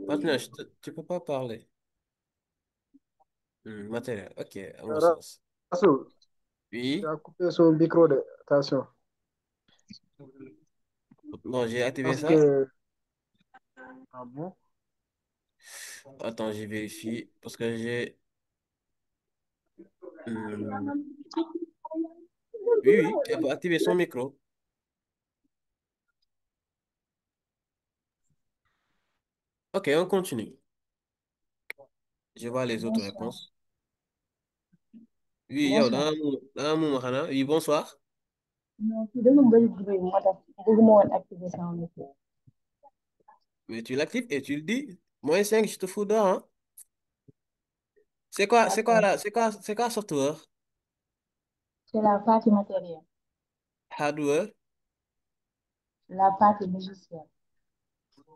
Speaker 2: Fatounia, tu peux pas parler. Matériel. Ok, à mon sens.
Speaker 3: Rasoul, tu
Speaker 2: Oui.
Speaker 3: as coupé son micro de attention.
Speaker 2: Bon, j'ai activé
Speaker 3: Parce
Speaker 2: ça.
Speaker 3: que, ah bon?
Speaker 2: Attends, je vérifie. Parce que j'ai. Hmm, oui, elle peut activer son micro. Ok, on continue. Je vois les autres
Speaker 5: Bonsoir.
Speaker 2: réponses. Oui, yo,
Speaker 5: Bonsoir.
Speaker 2: oui, bonsoir.
Speaker 5: Non, fii dafa bëri bruit moo tax bëgguma woon activer sama micro.
Speaker 2: Mais tu l'actives et tu le dis. -5, je te fous dehors, hein. C'est quoi,
Speaker 5: D'accord.
Speaker 2: c'est quoi software?
Speaker 5: C'est la partie matérielle,
Speaker 2: Hardware?
Speaker 5: la partie logicielle.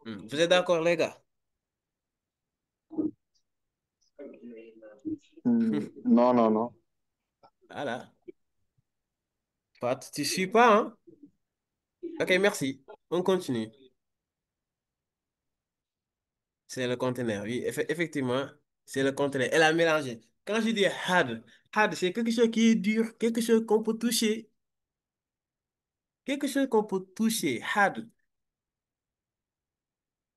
Speaker 2: Vous êtes d'accord, les gars?
Speaker 4: Non, non, non.
Speaker 2: Voilà. Pat, tu suis pas, hein? Ok, merci. On continue. C'est le conteneur, oui. Effectivement, c'est le conteneur. Elle a mélangé. Quand je dis hard, hard, c'est quelque chose qui est dur, quelque chose qu'on peut toucher. Quelque chose qu'on peut toucher. Hard.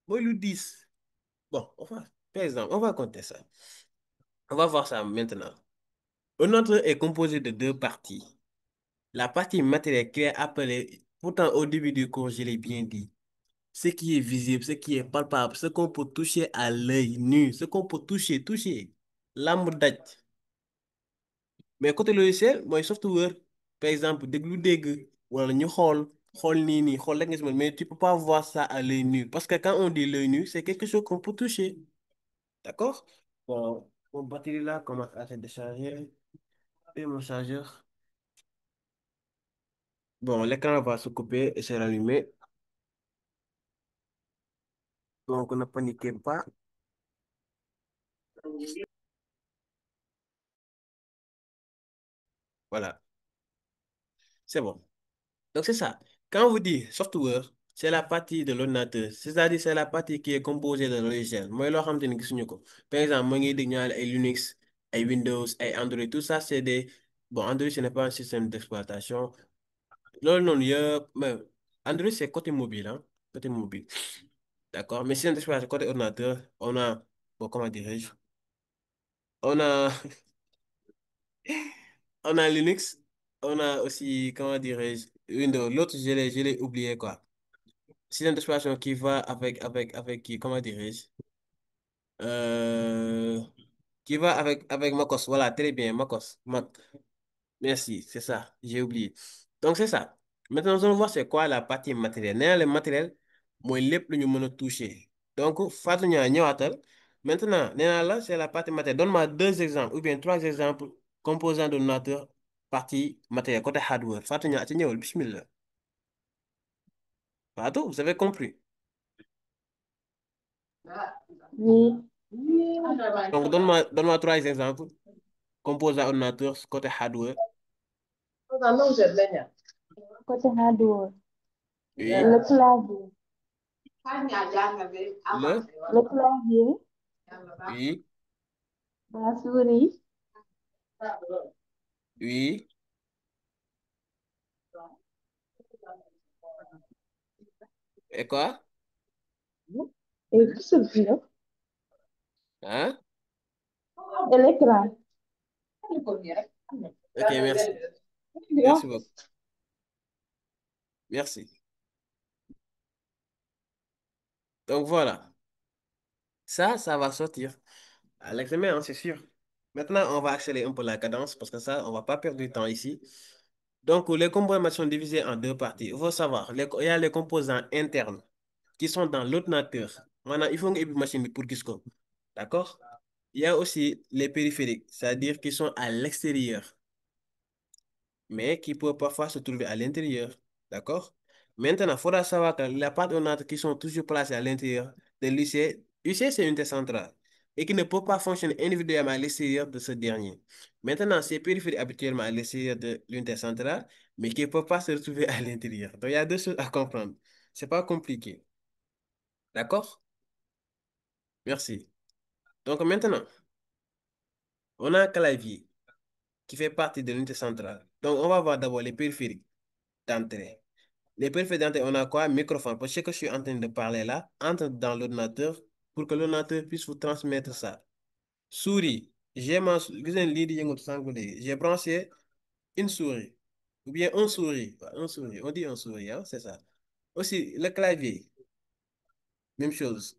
Speaker 2: Moi, le 10. Bon, par exemple, on va compter ça. On va voir ça maintenant. Un ordre est composé de deux parties. La partie matérielle qui est appelée, pourtant au début du cours, je l'ai bien dit, ce qui est visible, ce qui est palpable, ce qu'on peut toucher à l'œil nu, ce qu'on peut toucher. Lamb daj. Mais côté logiciel, mooy software. Par exemple, déglu dégg, wala ñu xool nii, xool rek nga si mën, mais tu peux pas voir ça à l'œil nu. Parce que quand on dit l'œil nu, c'est quelque chose qu'on peut toucher. D'accord? Bon, mon batterie là commence à se décharger. Et mon chargeur. Bon, l'écran va se couper et se rallumer. Donc, ne paniquez pas. Voilà, c'est bon. Donc, c'est ça. Quand on vous dit software, c'est la partie de l'ordinateur. C'est-à-dire, c'est la partie qui est composée de logiciels. Moi, loo xamante ni gisuñu ko. Par exemple, moi ngi dégg ñaari ay Linux, ay Windows, ay Android. Tout ça, c'est des... Bon, Android, ce n'est pas un système d'exploitation. Loolu noonu yëpp, mais Android, c'est côté mobile, hein. Côté mobile. D'accord? Mais système d'exploitation côté ordinateur, on a... Bon, comment dirais-je? On a... On a Linux, on a aussi, comment dirais-je, Windows. L'autre, je l'ai oublié, quoi. Système d'exploitation qui va avec qui, comment dirais-je, euh, qui va avec MacOS. Voilà, très bien, MacOS. Mac. Merci, c'est ça, j'ai oublié. Donc, c'est ça. Maintenant, nous allons voir c'est quoi la partie matérielle. Nee naa leen matériel, mooy lépp lu ñu mën a toucher. Donc, Fatou Niang ñëwaatal. Maintenant, nee naa la, c'est la partie matérielle. Donne-moi deux exemples ou bien trois exemples composants de notre partie matérielle, côté hardware. Fatou Niang, ci ñëwal, bismillah. Fatou, vous avez compris.
Speaker 5: Oui.
Speaker 2: Donc, donne-moi trois exemples composants ordinateur côté hardware.
Speaker 5: Côté hardware,
Speaker 2: Oui.
Speaker 5: le clavier,
Speaker 2: Le,
Speaker 5: le clavier,
Speaker 2: oui,
Speaker 5: la souris,
Speaker 2: oui. Et quoi?
Speaker 5: et tout ce qui est,
Speaker 2: Hein?
Speaker 5: et l'écran.
Speaker 2: Ok, merci. Merci beaucoup. Merci. Donc voilà, ça va sortir à l'examen, hein, c'est sûr. Maintenant, on va accélérer un peu la cadence parce que ça, on va pas perdre du temps ici. Donc, les composants sont divisés en deux parties. Il faut savoir, il y a les composants internes qui sont dans l'ordinateur. Maintenant, il faut une machine pour gis ko. D'accord? Il y a aussi les périphériques, c'est-à-dire qui sont à l'extérieur, mais qui peuvent parfois se trouver à l'intérieur. D'accord? Maintenant, il faudra savoir que la part ordinateur qui sont toujours placées à l'intérieur de l'UC, UC, c'est une unité centrale et qui ne peut pas fonctionner individuellement à l'extérieur de ce dernier. Maintenant, c'est périphérique habituellement à l'extérieur de l'unité centrale, mais qui ne peut pas se retrouver à l'intérieur. Donc, il y a deux choses à comprendre. C'est pas compliqué. D'accord? Merci. Donc, maintenant, on a un clavier qui fait partie de l'unité centrale. Donc, on va voir d'abord les périphériques d'entrée. Les périphériques d'entrée, on a quoi? Microphone. Parce que ce que je suis en train de parler là entre dans l'ordinateur pour que l'ordinateur puisse vous transmettre ça. Souris. J'ai branché une souris. Ou bien un souris. Un souris. On dit un souris, hein, c'est ça. Aussi, le clavier. Même chose.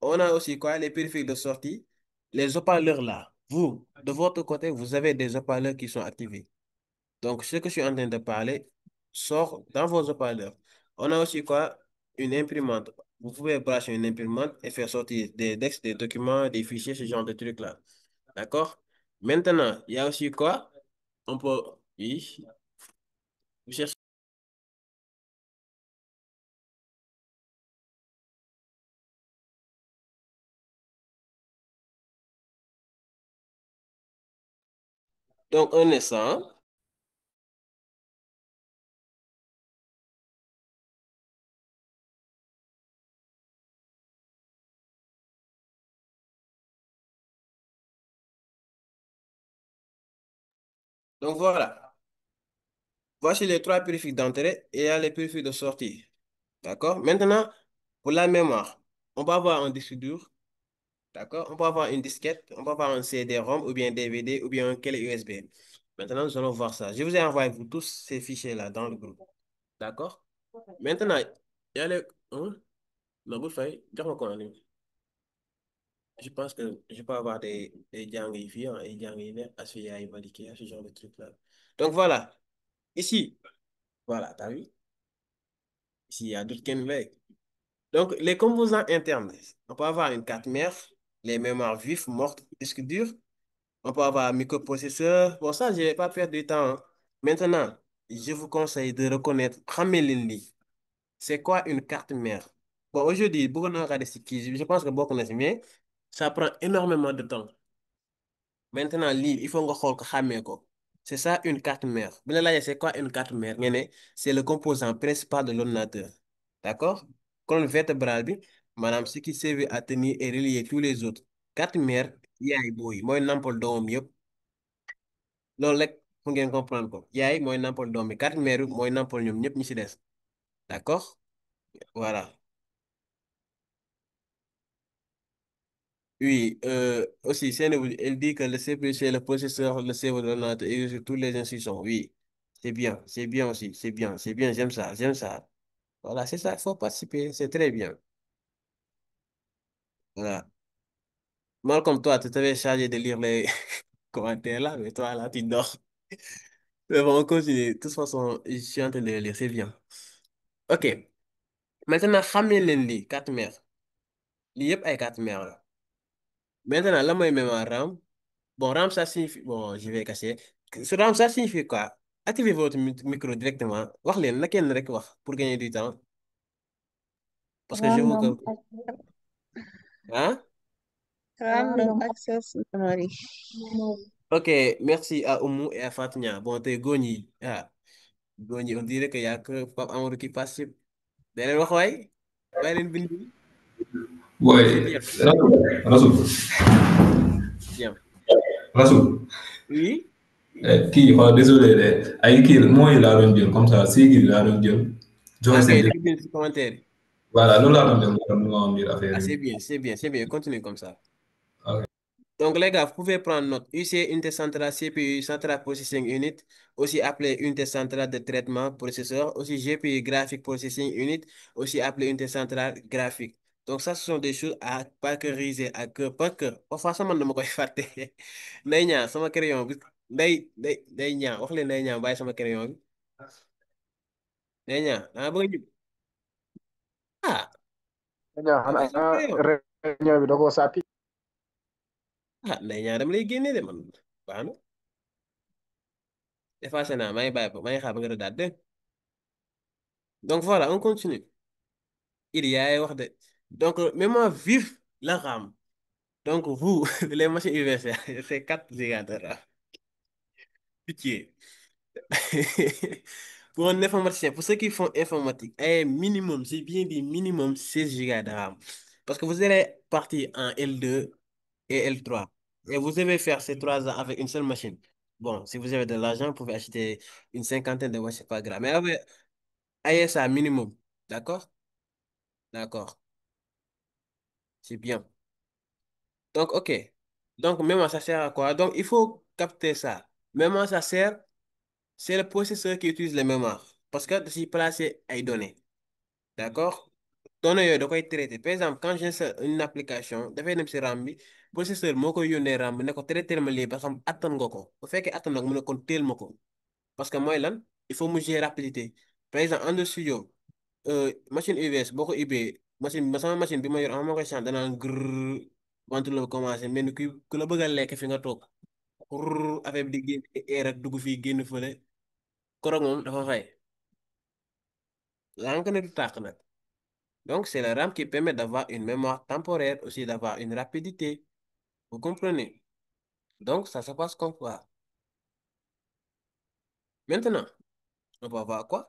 Speaker 2: On a aussi quoi? Les périphériques de sortie. Les haut-parleurs là. Vous, de votre côté, vous avez des haut-parleurs qui sont activés. Donc, ce que je suis en train de parler sort dans vos haut-parleurs. On a aussi quoi? Une imprimante. Vous pouvez brancher une imprimante et faire sortir des textes, des documents, des fichiers, ce genre de trucs-là. D'accord? Maintenant, il y a aussi quoi? On peut... Oui. Vous cherchez- Donc, un instant. Donc, voilà. Voici les trois périphériques d'entrée et il y a les périphériques de sortie. D'accord? Maintenant, pour la mémoire, on peut avoir un disque dur. D'accord? On peut avoir une disquette, on peut avoir un CD-ROM ou bien DVD ou bien un clé USB. Maintenant, nous allons voir ça. Je vous ai envoyé vous tous ces fichiers-là dans le groupe. D'accord? Maintenant, il y a les... Hein? Non, vous faites, dis-moi quoi, Annie. Je pense que je peux avoir des Django ici, hein, et Django ici, associés à Ivaliki, à ce genre de trucs-là. Donc voilà. Ici, voilà, t'as vu? Ici, il y a d'autres Kenway. Donc, les composants internes, on peut avoir une carte mère, les mémoires vives, mortes, disque dur. On peut avoir un microprocesseur. Bon, ça, je ne vais pas perdre de temps, hein. Maintenant, je vous conseille de reconnaître Xamelin. C'est quoi une carte mère? Bon, aujourd'hui, beaucoup de regarder ce qui, je pense que beaucoup connaissent bien. Ça prend énormément de temps. Maintenant, il faut que xamé ko. C'est ça une carte mère. Vous là, c'est quoi une carte mère? C'est le composant principal de l'ordinateur. D'accord? Colonne vertébrale, madame, ce qui servait à tenir et relier tous les autres. Carte mère, yaay boy, mooy nampal doomam yëpp. Loolu rek fu ngeen comprendre ko. Yaay mooy nampal doom bi. Carte mère bi mooy nampal ñoom ñëpp ñi ci des. D'accord? Voilà. Oui, aussi, elle dit que le CPU, c'est le processeur, le cerveau de l'ordinateur et sur toutes les instructions. Oui, c'est bien aussi, c'est bien, j'aime ça, j'aime ça. Voilà, c'est ça, il faut participer, c'est très bien. Voilà. Malcolm, toi, tu t'avais chargé de lire les commentaires là, mais toi, là, tu dors. Mais bon, on continue. De toute façon, je suis en train de les lire, c'est bien. Ok, maintenant, xamee leen lii, carte mère. Lii yëpp ay carte mère la. Maintenant, la mooy mémoire RAM. Bon, RAM, ça signifie... Bon, je vais cacher. Ce RAM, ça signifie quoi? Activez votre micro directement. Wax leen na kenn rek wax pour gagner du temps. Parce que je vous...
Speaker 5: Random access
Speaker 2: Hein?
Speaker 5: random
Speaker 8: access memory.
Speaker 5: memory.
Speaker 2: Ok, merci à Oumou et à Fatnia. Bon, t'es Goni. Ah, Goni, on dirait qu'il y a que Pape Amadou qui participe. D'ailleurs, wax waay. Bàyyi leen bind bi. C'est
Speaker 7: Ouais,
Speaker 2: bien,
Speaker 7: Rasoul,
Speaker 2: bien.
Speaker 7: Rasoul.
Speaker 2: Oui?
Speaker 7: Kii xool désolé de ay kii mooy laa doon jël comme ça si kii laa doon jël joxe
Speaker 2: Ok,
Speaker 7: seen
Speaker 2: da nga bind ci commentaire yi.
Speaker 7: voilà loolu laa doon jël moo tax mu nga am lire affaire
Speaker 2: Ah,
Speaker 7: yi.
Speaker 2: c'est bien, c'est bien, c'est bien. Continue comme ça.
Speaker 7: Ok.
Speaker 2: Donc, les gars, vous pouvez prendre note. UC, unité centrale CPU, Central Processing Unit, aussi appelé unité centrale de traitement processeur, aussi GPU, Graphic Processing Unit, aussi appelé unité centrale graphique. Donc, ça, ce sont des choses à parceriser à cœur par cœur. Enfin, ça, man, dama koy fàtte. Ndey ñaa sama crayon bi. Ndey ñaa wax leen ndey ñaa bàyyi sama crayon bi. Ndey ñaa, bëgg a ñib. Ah,
Speaker 3: dañoo
Speaker 2: bàyyi sama
Speaker 3: xanaa
Speaker 2: crayon.
Speaker 3: réunion bi da koo sàppi.
Speaker 2: Ah, ndey ñaa dama lay génne de man. Baax na. Effacé naa, maa ngi bàyyi ko, maa ngi xaar ba nga rëddaat dégg nga. Donc voilà, on continue. Il y a wax de. Donc, mémoire vive, la RAM. Donc, vous, les machines universelles, c'est 4 Go de RAM. Pitié. Pour un informaticien, pour ceux qui font informatique, minimum, c'est bien dit minimum 16 Go de RAM. Parce que vous allez partir en L2 et L3. Et vous devez faire ces 3 ans avec une seule machine. Bon, si vous avez de l'argent, vous pouvez acheter une cinquantaine de watts, c'est pas grave. Mais ayez ça minimum. D'accord? D'accord. C'est bien. Donc, OK. Donc, mémoire, ça sert à quoi? Donc, il faut capter ça. Mémoire, ça sert, c'est le processeur qui utilise les mémoires. Parce que si placer ay données. D'accord? Données yooyu da koy traiter. Par exemple, quand j'ai une application, dafay dem si RAM bi, processeur moo koy yónnee RAM bi ne ko traiter ma lii ba xam attan nga ko. Bu fekkee attan nga ko mu ne kon teel ma ko. Parce que mooy lan? Il faut mu gérer rapidité. Par exemple, Android Studio, machine UVS boo ko ubbee sama machine bi ma yor ama ma koy chante danaan grrr ventilo commencé mel ni ku la bëgg a lekk fi nga toog xurr affaire bi di génn air ak dugg fii génn fële koroog moom dafa fay laa nga ne du tàq nag donc c'est la RAM qui permet d'avoir une mémoire temporaire aussi d'avoir une rapidité vous comprenez donc ça se passe comme ça maintenant on va voir quoi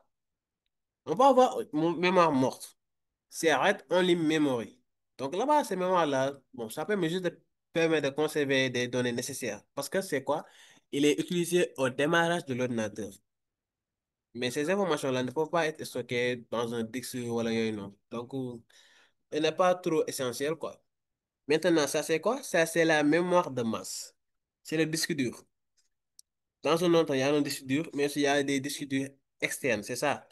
Speaker 2: on va avoir une mémoire morte c'est read only memory donc là-bas ces mémoires là bon ça permet juste de permettre de conserver des données nécessaires parce que c'est quoi il est utilisé au démarrage de l'ordinateur. Mais ces informations-là ne peuvent pas être stockées dans un disque voilà, non. Donc, elle n'est pas trop essentielle, quoi. Maintenant, ça c'est quoi? Ça c'est la mémoire de masse. C'est le disque dur. Dans un autre, il y a un disque dur, mais aussi il y a des disques durs externes, c'est ça.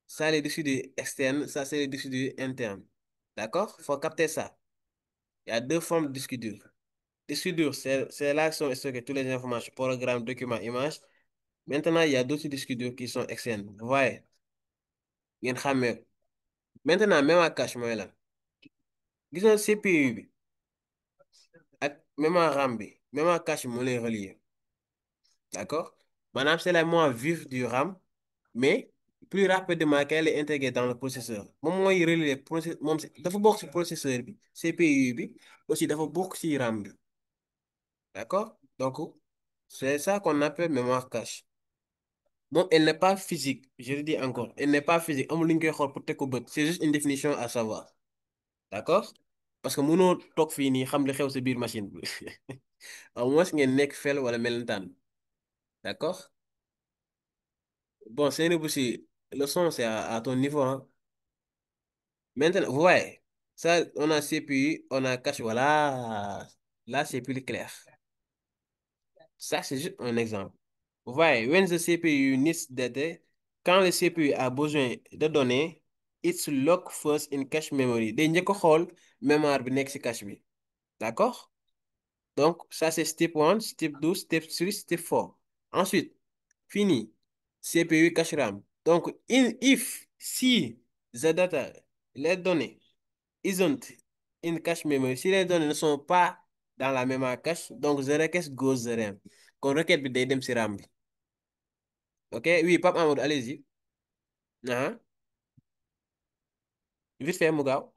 Speaker 2: Ça, les disques durs externes, ça c'est les disques durs internes. D'accord? Il faut capter ça. Il y a deux formes de disques durs. Disque dur, c'est là que sont stockées toutes les informations, programmes, documents, images. Maintenant, il y a d'autres disques durs qui sont externes. Vous voyez? ngeen xàmmee ko. Maintenant mémoire cache mooy lan gis nga CPU bi ak mémoire RAM bi mémoire cache moo lay relier d'accord maanaam c'est la mémoire vive du RAM mais plus rapidement qu'elle est intégrée dans le processeur moom mooy relier moom dafa bokk ci processeur bi CPU bi aussi dafa bokk ci RAM bi d'accord donc c'est ça qu'on appelle mémoire cache moom elle n'est pas physique je le dis encore elle n'est pas physique amul lu ñu koy xool pour teg ko bët c'est juste une définition à savoir. D'accord parce que mënoo toog fii nii xam li xew sa biir machine bi au moins ngeen nekk fel wala melentaan d'accord bon c'est aussi le son c'est à ton niveau hein. Maintenant vous voyez ça on a CPU on a cache voilà là c'est plus clair ça c'est juste un exemple vous voyez when the CPU needs data quand le CPU a besoin de données it's lock first in cache memory day njëkk a xool mémoire bi nekk ci cache bi d'accord. Donc, ça, c'est step 1, step 2, step 3, step 4. Ensuite, fini. CPU cache RAM. Donc, if, si the data, les données, isn't in cache memory, si les données ne sont pas dans la mémoire cache, donc the request goes the RAM. Kon requête bi day dem si RAM bi. Ok? Oui, Pape Amadou, allez-y. Ah, vite fait, mu gaaw.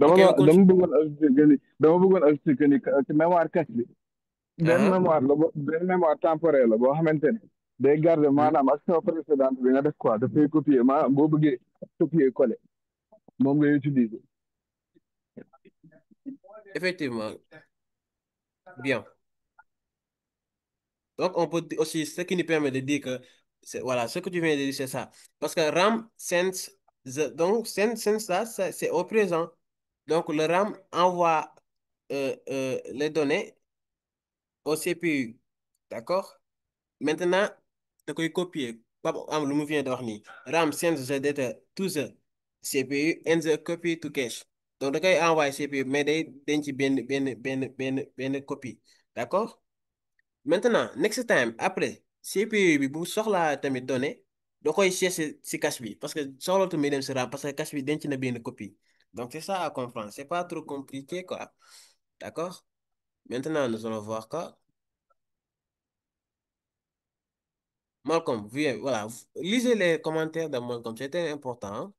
Speaker 2: Ok, on continue.
Speaker 4: dama bëggoon ajouter que ni ci mémoire cache bi benn
Speaker 2: Ah,
Speaker 4: mémoire la benn mémoire temporaire la boo xamante ne day garder
Speaker 2: hmm.
Speaker 4: maanaam action précédente bi nga def quoi dafay copier maanaam boo bëggee copier coller moom ngay utiliser.
Speaker 2: Effectivement, bien. Donc, on peut aussi, ce qui nous permet de dire que, voilà, ce que tu viens de dire, c'est ça. Parce que RAM sense, donc, sense ça, c'est au présent. Donc, le RAM envoie les données au CPU. D'accord? Maintenant, tu peux copier. Comme le vient de dire, RAM sends the data to the CPU and the copy to cache. Donc, tu peux envoyer CPU, mais tu bien copie. D'accord? Maintenant next time après CPU bi bu soxlaa tamit données da koy chercher si cache bi parce que soxlatu muy dem si RAM parce que cache bi denc na benn copie donc c'est ça à comprendre c'est pas trop compliqué quoi d'accord maintenant nous allons voir quoi Malcolm viens voilà lisez les commentaires de Malcolm c'était important hein.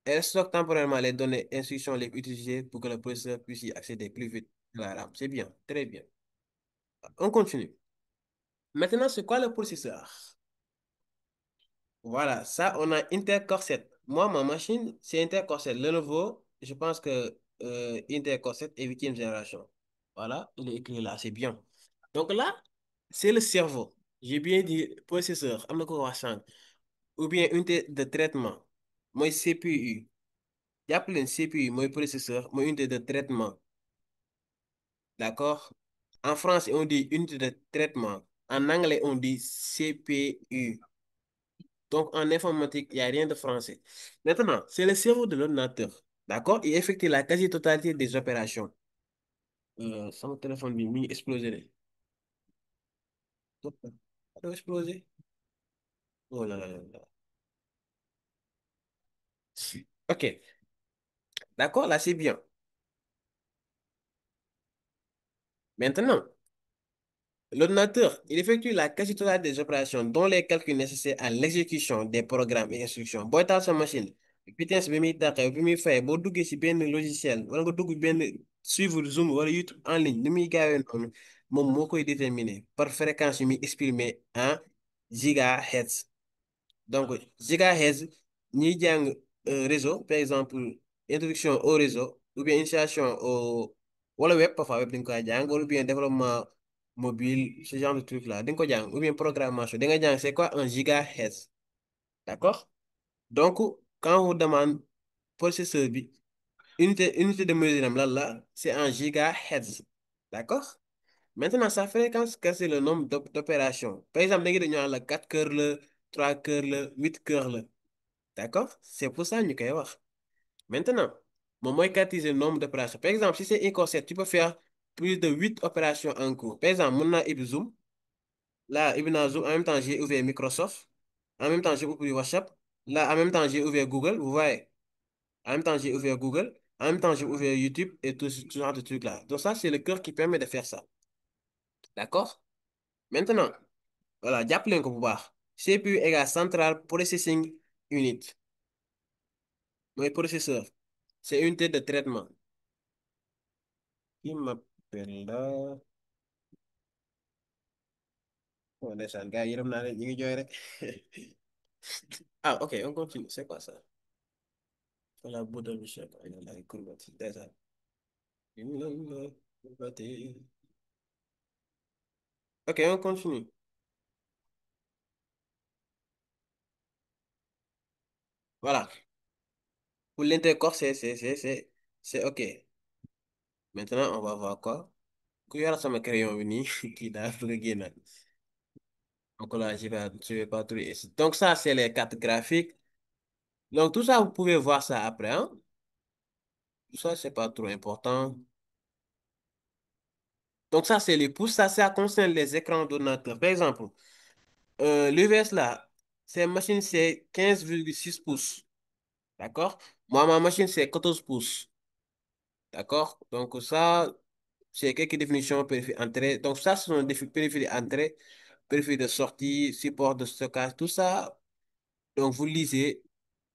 Speaker 2: Elle stocke temporairement les données instructions les plus utilisées pour que le processeur puisse y accéder plus vite à la RAM c'est bien très bien on continue maintenant c'est quoi le processeur. Voilà, ça, on a Intel Core 7. Moi, ma machine, c'est Intel Core 7. Lenovo, je pense que Intel Core 7 est huitième génération. Voilà, il est écrit là, c'est bien. Donc là, c'est le cerveau. J'ai bien dit processeur, am na ko wax sànq. Ou bien unité de traitement, mooy CPU. Jàpp leen CPU mooy processeur, mooy unité de traitement. D'accord? En français, on dit unité de traitement. En anglais, on dit CPU. Donc, en informatique, il n'y a rien de français. Maintenant, c'est le cerveau de l'ordinateur. D'accord? Il effectue la quasi-totalité des opérations. Sama téléphone bi mi ngi explosé de. Ça doit exploser. Oh là là là là. OK. D'accord, là, c'est bien. Maintenant, l'ordinateur, il effectue la quasi-totalité des opérations dont les calculs nécessaires à l'exécution des programmes et instructions. Booy taal sa machine vitesse bi muy tàqee bi muy fay boo duggee si benn logiciel wala nga dugg benn suivre Zoom wala YouTube en ligne ni muy gaawee noonu moom moo koy déterminer par fréquence yu muy exprimer en gigahertz. Donc, gigahertz, ñiy jàng réseau, par exemple, introduction au réseau, ou bien initiation au wala web, parfois web dañ koy jàng, ou bien développement mobile, ce genre de truc-là, dañ ko jàng, ou bien programmation, da nga jàng c'est quoi un gigahertz, d'accord? Donc, quand on vous demande processeur bi, unité de mesure am lan la, c'est en gigahertz, d'accord? Maintenant, sa fréquence, c'est le nombre d'opérations. Par exemple, da ngay dañu la 4 cœurs la, 3 cœurs la, 8 cœurs la. D'accord? C'est pour ça ñu koy wax. Maintenant, moom mooy caractériser le nombre d'opérations. Par exemple, si c'est une concept, tu peux faire plus de 8 opérations en cours. Par exemple, mun naa ubbi Zoom. Là, ubbi naa Zoom. En même temps, j'ai ouvert Microsoft. En même temps, j'ai ouvert WhatsApp. Là, en même temps, j'ai ouvert Google. Vous voyez? En même temps, j'ai ouvert Google. En même temps, j'ai ouvert YouTube et tout ce genre de trucs-là. Donc ça, c'est le cœur qui permet de faire ça. D'accord? Maintenant, voilà, jàpp leen ko bu baax. CPU égale Central Processing Unit. Mooy processeur. C'est unité de traitement. Qui m'appelle là? Oh, ndeysaan, gars yi yërëm naa leen ñu ngi jooy rek. Ah, ok, on continue. C'est quoi ça? La bout de Michel. La courbette. Ndeysaan. Ok, on continue. Voilà. Pour l'intercorps, c'est ok. Maintenant, on va voir quoi? Ku yara sama crayon bi nii kii daa bëgg a génnaat. Donc là, je vais pas trouver ici. Donc ça, c'est les cartes graphiques. Donc tout ça, vous pouvez voir ça après, hein? Tout ça, c'est pas trop important. Donc ça, c'est les pouces. Ça concerne les écrans d'ordinateur. Par exemple, l'UVS là, c'est machine, c'est 15,6 pouces. D'accord? Moi, ma machine, c'est 14 pouces. D'accord? Donc ça, c'est quelques définitions périphériques entrée. Donc ça, ce sont des périphériques entrée, périphériques de sortie, support de stockage, tout ça. Donc vous lisez,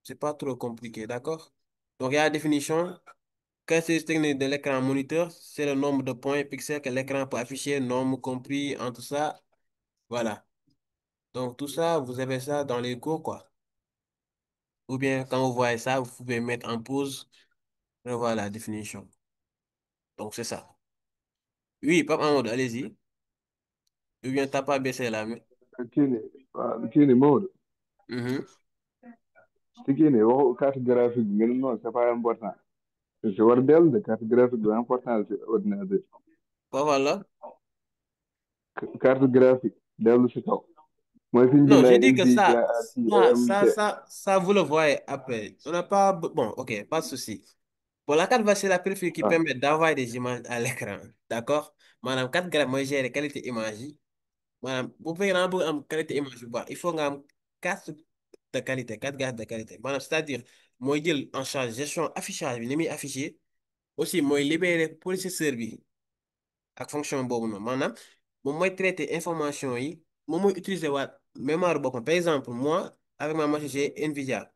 Speaker 2: c'est pas trop compliqué, d'accord? Donc il y a la définition. Caractéristiques techniques de l'écran moniteur, c'est le nombre de points pixels que l'écran peut afficher, nombre compris entre ça. Voilà. Donc tout ça, vous avez ça dans les cours, quoi. Ou bien quand vous voyez ça, vous pouvez mettre en pause, revoir la définition. Donc c'est ça. Oui, Pape Amadou, allez-y. Ou bien t'as pas baissé la main.
Speaker 4: kii ni Maodo
Speaker 2: Mhm.
Speaker 4: si kii ni waxu carte graphique bi nga ne non c'est pas important si war dellu de carte graphique bi important si ordinateur
Speaker 2: Pas voilà.
Speaker 4: carte graphique dellu si kaw mooy fi ñu
Speaker 2: Non,
Speaker 4: bind
Speaker 2: j'ai
Speaker 4: ay
Speaker 2: dit que
Speaker 4: NVIDIA ak AMD
Speaker 2: ça, vous le voyez après. On n'a pas, bon, ok, pas de souci. Bon, la carte c'est la périphérique qui
Speaker 4: ah
Speaker 2: permet d'envoyer des images à l'écran. D'accord? Madame, carte graphique, moi, j'ai les qualités image yi. Maanaam bu fekkee da nga bëgg am qualité image bu baax il faut nga am carte de qualité carte grise de qualité maanaam c'est-à-dire mooy jël en charge gestion affichage bi ni muy affiché aussi mooy libérer processeur bi ak fonction boobu noonu maanaam moom mooy traiter information yi moom mooy utiliser waat mémoire boppam par exemple moi avec ma machine j'ai NVIDIA.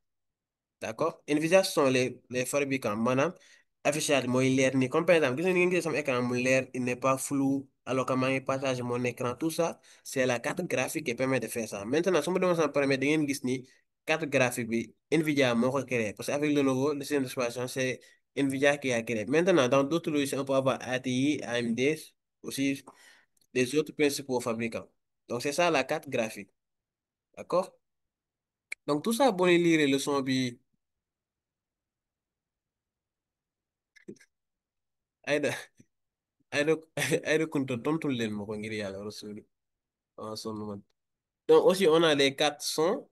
Speaker 2: D'accord? Nvidia ce sont les fabricants maanaam affichage mooy leer ni comme par exemple gis nga ni ngeen gisee sama écran mu leer il n'est pas flou alors que maa ngi partager mon écran tout ça c'est la carte graphique qui permet de faire ça maintenant su ma demoon sama paramètre da ngeen gis ni carte graphique bi Nvidia moo ko créé parce que avec Lenovo le système d'exploitation c'est Nvidia qui a créé maintenant dans d'autres logiciels on peut avoir ATI AMD aussi des autres principaux fabricants donc c'est ça la carte graphique d'accord donc tout ça boo leen lire leçon bi Aïda Aïda Aïda Kounta tontul leen ma ko ngir yàlla rasuli en son moment. Donc aussi on a les quatre sons,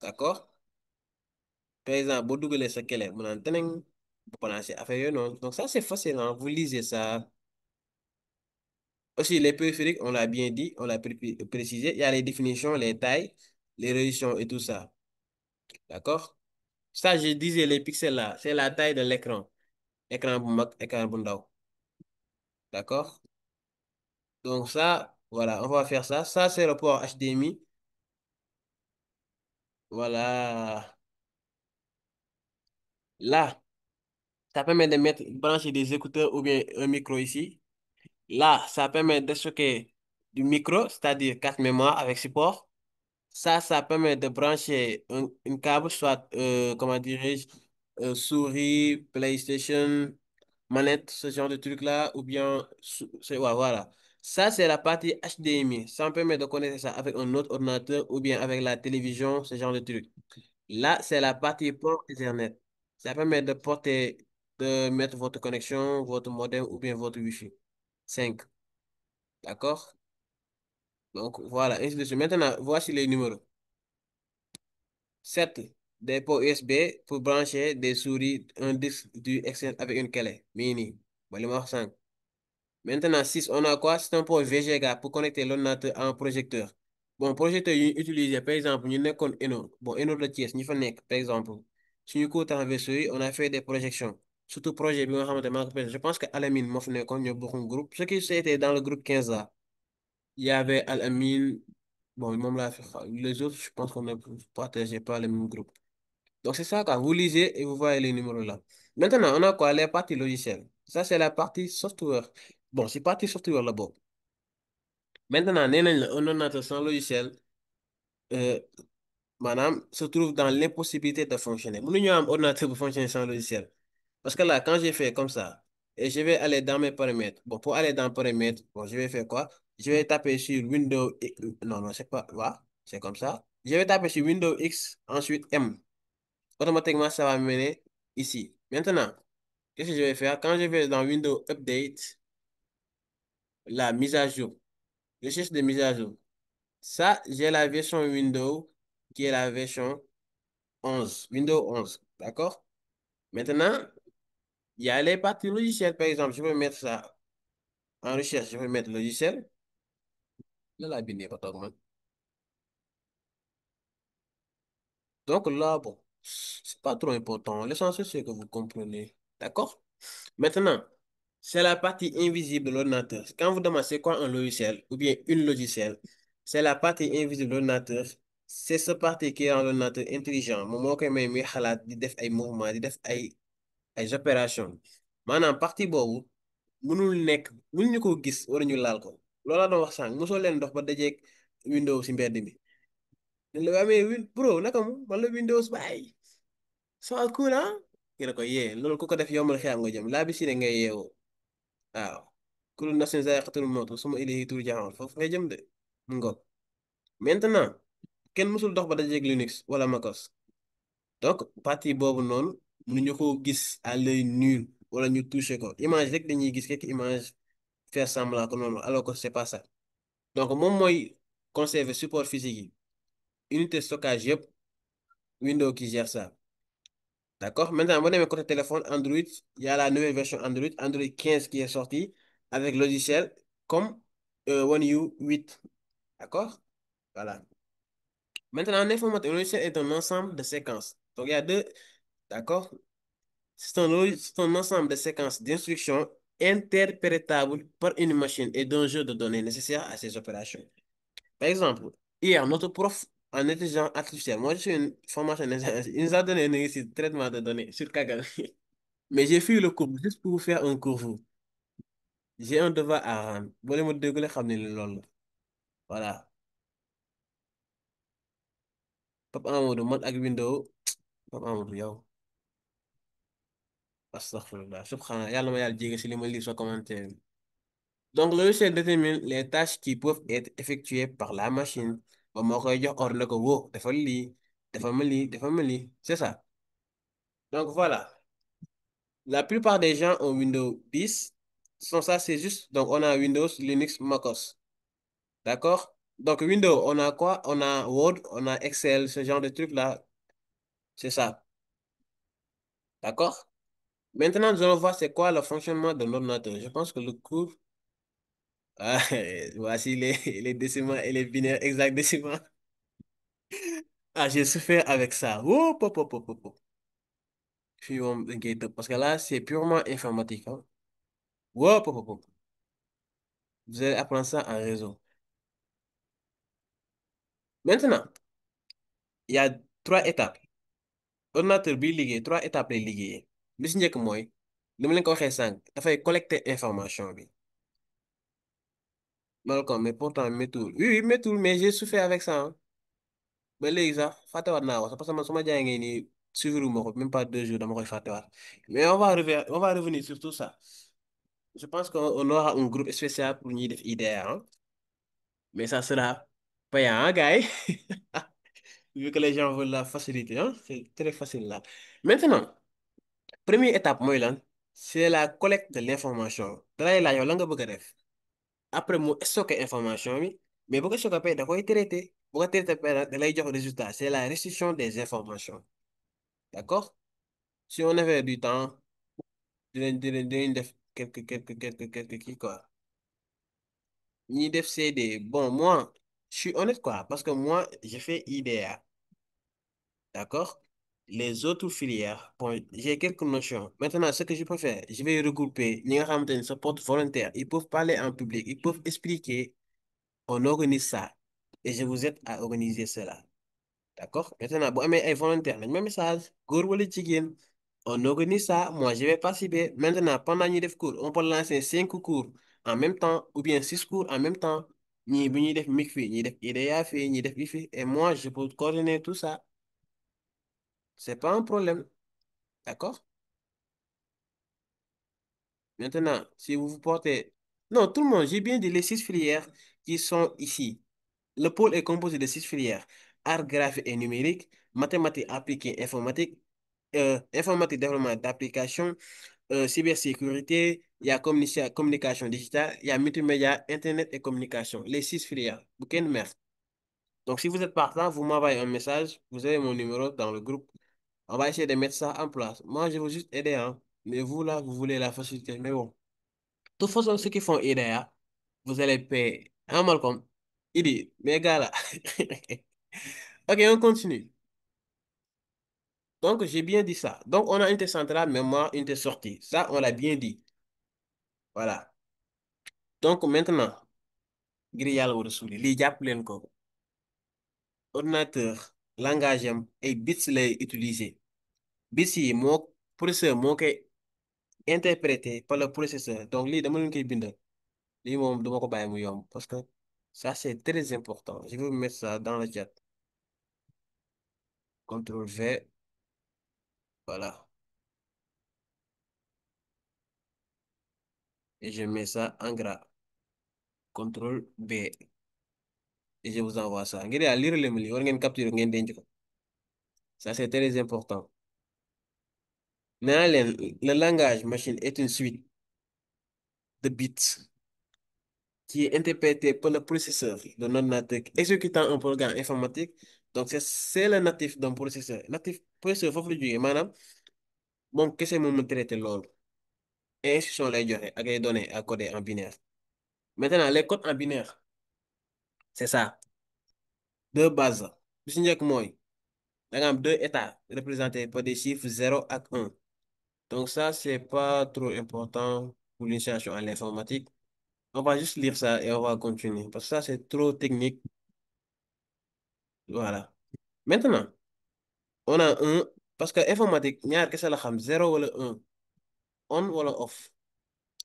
Speaker 2: d'accord? Par exemple, boo dugalee sa kele mu naan teneng bu branché affaire yooyu noonu. Donc ça c'est facile, hein? Vous lisez ça. Aussi les périphériques, on l'a bien dit, on l'a précisé. Il y a les définitions, les tailles, les résolutions et tout ça. D'accord? Ça, je disais, les pixels là, c'est la taille de l'écran. Écran bu mag, écran bu ndaw. D'accord? Donc ça, voilà, on va faire ça. Ça, c'est le port HDMI. Voilà. Là, ça permet de mettre, brancher des écouteurs ou bien un micro ici. Là, ça permet de stocker du micro, c'est-à-dire carte mémoire avec support. Ça permet de brancher une câble, soit, comment dirais-je, souris, PlayStation, manette, ce genre de truc-là, ou bien, ouais, voilà. Ça, c'est la partie HDMI. Ça me permet de connecter ça avec un autre ordinateur ou bien avec la télévision, ce genre de truc. Là, c'est la partie port Ethernet. Ça permet de porter, de mettre votre connexion, votre modem ou bien votre Wi-Fi. 5. D'accord? Donc, voilà, ainsi de suite. Maintenant, voici les numéros. 7 des ports USB pour brancher des souris, un disque du Excel avec une clé. Mini. Bon, les marques 5. Maintenant, 6 on a quoi? C'est un port VGA pour connecter l'ordinateur à un projecteur. Bon, projecteur utilisé, par exemple, nous n'avons Eno. Bon, Eno de Thiès, nous faisons, par exemple. Si nous coûtons un vaisseau, on a fait des projections. Surtout projet, je pense qu'à la mine, nous avons beaucoup de groupe. Ce qui c'était dans le groupe 15A. Il y avait Al-Amin. Bon, même là, les autres, je pense qu'on ne partageait pas le même groupe. Donc, c'est ça, quand vous lisez et vous voyez les numéros là. Maintenant, on a quoi? Les parties logicielles. Ça, c'est la partie software. Bon, c'est partie software là-bas. Maintenant, un ordinateur sans logiciel, euh, madame, se trouve dans l'impossibilité de fonctionner. Nous avons un ordinateur pour fonctionner sans logiciel. Parce que là, quand j'ai fait comme ça, et je vais aller dans mes paramètres. Bon, pour aller dans paramètres, bon, je vais faire quoi? Je vais taper sur Windows. Non, non, c'est pas. Voilà, c'est comme ça. Je vais taper sur Windows X, ensuite M. Automatiquement, ça va me mener ici. Maintenant, qu'est-ce que je vais faire? Quand je vais dans Windows Update, la mise à jour, je cherche des mises à jour. Ça, j'ai la version Windows qui est la version 11, Windows 11. D'accord? Maintenant, il y a les parties logicielles, par exemple. Je vais mettre ça en recherche. Je vais mettre logiciel. Là, la bien, pas trop, donc là, bon, c'est pas trop important. L'essentiel, c'est que vous comprenez. D'accord? Maintenant, c'est la partie invisible de l'ordinateur. Quand vous demandez c'est quoi un logiciel ou bien une logiciel, c'est la partie invisible de l'ordinateur. C'est ce partie qui est dans l'ordinateur intelligent. Moom moo koy may muy xalaat di def ay mouvement di def ay opération. Maanaam partie boobu mënul nekk mënuñu ko gis wala ñu laal ko. Loolu laa doon wax sànq mosoo leen dox ba dajeeg Windows si mbedd mi. dañ la amee bro naka mu man la Windows baay. So cool ah. Kii na ko yee loolu ku ko def yombal xiyam nga jëm laa bi si ne ngay yeewoo. waaw kullu nafsin zaa'iqatul mawt summa ilayhi turja'un foofu ngay jëm de mu ngoog maintenant kenn mësul dox ba dajeeg Linux wala MacOS donc partie boobu noonu mënuñu ko gis à l'œil nu wala ñu touché ko image rek dañuy gis quelques images faire semblant que noonu alors que c'est pas ça donc moom mooy conserver support physique yi unité stockage yëpp Windows qui gère ça. D'accord? Maintenant, on est côté téléphone Android. Il y a la nouvelle version Android, Android 15 qui est sortie avec logiciel comme One U 8. D'accord? Voilà. Maintenant, en informatique, un logiciel est un ensemble de séquences. Donc, il y a deux. D'accord? C'est un ensemble de séquences d'instructions interprétables par une machine et d'un jeu de données nécessaires à ces opérations. Par exemple, hier, notre prof en intelligence artificielle, moi je suis une formation en intelligence, il nous a donné un exercice de traitement de données sur Kaggle. Mais j'ai fait le cours juste pour vous faire un cours. J'ai un devoir à rendre. Vous voulez me dégueuler, ramener le lol. Voilà. Papa Amadou, mode avec Windows. Papa Amadou, yow. Astaghfirullah. Subhanallah. Yàlla ma yàlla jéggal si li ma lire sa commentaire. Donc, le logiciel détermine les tâches qui peuvent être effectuées par la machine. Ba moo koy jox ordre ne ko wow, defal lii, defal ma lii, defal ma lii. C'est ça. Donc, voilà. La plupart des gens ont Windows 10. Sans ça, c'est juste. Donc, on a Windows, Linux, MacOS. D'accord? Donc, Windows, on a quoi? On a Word, on a Excel, ce genre de trucs-là. C'est ça. D'accord? Maintenant, nous allons voir c'est quoi le fonctionnement de l'ordinateur. Je pense que le cours. Ah, voici les décimales et les binaires exacts décimales. Ah, j'ai souffert avec ça. Oh, pop, pop, pop, pop, pop. fii moom dañ koy tëb parce que là, c'est purement informatique. Hein. Wop, wop, wop. Vous allez apprendre ça en réseau. Maintenant, il y a 3 étapes. Ordinateur bi liggéey 3 étapes lay liggéeyee. Bi si njëkk mooy, li ma leen ko waxee sànq, dafay collecter information bi. Malcolm, mais pourtant méttiwul. Oui, oui, méttiwul, mais j'ai souffert avec ça. Hein. Ba léegi sax fàttewaat naa ko sax parce que man su ma jàngee nii suivre ma ko même pas 2 jours dama koy fàttewaat. Mais on va revenir sur tout ça. Je pense qu'on aura un groupe spécial pour ñuy def IDEA. Hein. Mais ça sera payant, hein, gars yi? Vu que les gens veulent la facilité, hein? C'est très facile là. Maintenant, première étape mooy lan? C'est la collecte de l'information. Dalay laaj yow la nga bëgg a def. Après mu stocké information bi mais bu ko stocké da koy traité bu ko traité nag da lay jox résultat c'est la restitution des informations d'accord si on avait du temps dinañ def quelques kii quoi ñi def CD bon moi je suis honnête quoi parce que moi j'ai fait IDEA d'accord les autres filières bon j'ai quelques notions maintenant ce que je peux faire je vais regrouper ñi nga xamante ne se portent volontaires ils peuvent parler en public ils peuvent expliquer. On organise ça et je vous aide à organiser cela. D'accord? Maintenant, bon, mais volontaire, même message, góor wala jigéen, on organise ça. Moi, je vais participer. Maintenant, pendant ñuy def cours, on peut lancer 5 cours en même temps ou bien 6 cours en même temps. Ñii bu ñuy def MIC fii, ñii def IDEA fii, ñii def IFI. Et moi, je peux coordonner tout ça. C'est pas un problème. D'accord? Maintenant, si vous vous portez... Non, tout le monde, j'ai bien dit les 6 filières qui sont ici. Le pôle est composé de 6 filières. Art graphique et numérique, mathématiques appliquées informatique, informatique développement d'applications, cybersécurité, il y a communication digitale, il y a multimédia, internet et communication. Les 6 filières. Bouquin de merde. Donc, si vous êtes partant, vous m'envoyez un message, vous avez mon numéro dans le groupe. On va essayer de mettre ça en place. Moi, je veux juste aider, hein. Mais vous, là, vous voulez la facilité. Mais bon. De toute façon, ceux qui font IDEA, vous allez payer. Hein, Malcolm? Il dit, mes gars là. Ok, on continue. Donc, j'ai bien dit ça. Donc, on a une tête centrale, mémoire, une tête sortie. Ça, on l'a bien dit. Voilà. Donc, maintenant, grillal ou ressouli, li jàpp leen ko. Ordinateur, langage am, ay bits lay utiliser. Bits yi moo processeur moo koy interprété par le processeur. Donc, lii dama leen koy bindal. Lii moom duma ko bàyyi mu yomb parce que ça, c'est très important. Je vais vous mettre ça dans le chat. CTRL V. Voilà. Et je mets ça en gras. CTRL B. Et je vous envoie ça. Ngeen yaa lire le li war ngeen capturer ngeen denc ko. Ça, c'est très important. Maintenant, le langage machine est une suite de bits qui est interprété par le processeur de notre ordinateur exécutant un programme informatique. Donc, c'est le natif d'un processeur. Natif processeur foofu la jógee maanaam moom kese moom mu traité loolu. Et instruction lay joxe ak ay données à coder en binaire. Maintenant, les codes en binaire, c'est ça. 2 bases. Bi si njëkk mooy da nga am 2 états représentés par des chiffres 0 et 1. Donc ça, c'est pas trop important pour l'initiation à l'informatique. On va juste lire ça et on va continuer. Parce que ça, c'est trop technique. Voilà. Maintenant, on a un... Parce que informatique, ñaar kese la xam 0 wala 1. On wala off.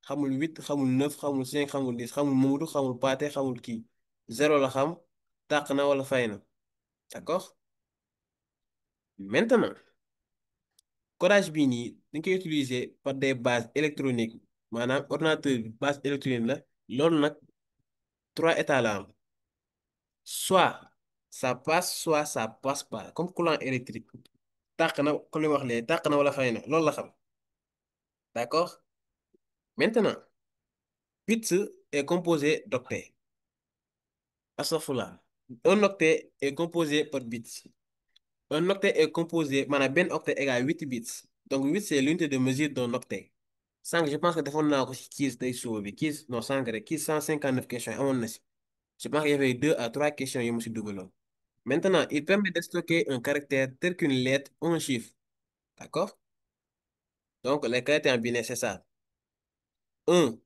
Speaker 2: Xamul 8, xamul 9, xamul 5, xamul 10, xamul Moodu, xamul Paate, xamul kii. 0 la xam, tàq na wala fay na. D'accord? Maintenant, codage bii nii dañ koy utiliser par des bases électroniques maanaam ordinateur bi base électronique la loolu nag 3 états la am soit soit ça passe pas comme courant électrique tàq na comme li ma wax léegi tàq na wala fay na loolu la xam d'accord maintenant bits est composé d'octets astafurlah un octet est composé par bits un octet est composé maanaam benn octet égale 8 bits donc 8 c'est l'unité de mesure d'un octet. Sànq je pense que defoon naa ko si quiz day suba bi quiz non sànq rek quiz 159 questions amoon na si je pense qu'il y avait 2 à 3 questions yu mu si dugaloon maintenant il permet de stocker un caractère tel qu'une lettre ou un chiffre d'accord Donc, les caractères en binaire, c'est ça. 1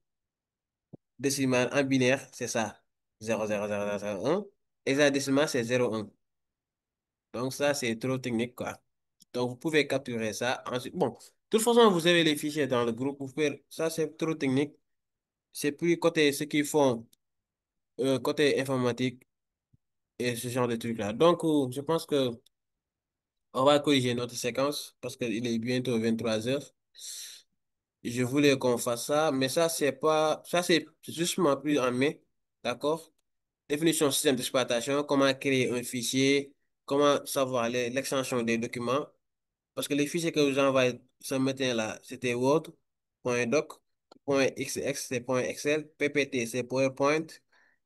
Speaker 2: décimal en binaire, c'est ça. 0, 0, 0, 0, 0, 1. Hexadécimal, c'est 0, 1. Donc, ça, c'est trop technique, quoi. Donc, vous pouvez capturer ça. Ensuite, bon, de toute façon, vous avez les fichiers dans le groupe. Vous pouvez, ça, c'est trop technique. C'est plus côté ce qu'ils font, côté informatique et ce genre de trucs-là. Donc, je pense que on va corriger notre séquence parce qu'il est bientôt 23 heures. Je voulais qu'on fasse ça, mais ça, c'est pas, ça, c'est justement plus en mai. D'accord? Définition système d'exploitation, comment créer un fichier, comment savoir l'extension des documents. Parce que les fichiers que vous envoyez ce matin-là, c'était Word.doc, .xx, c'est .excel, PPT, c'est PowerPoint,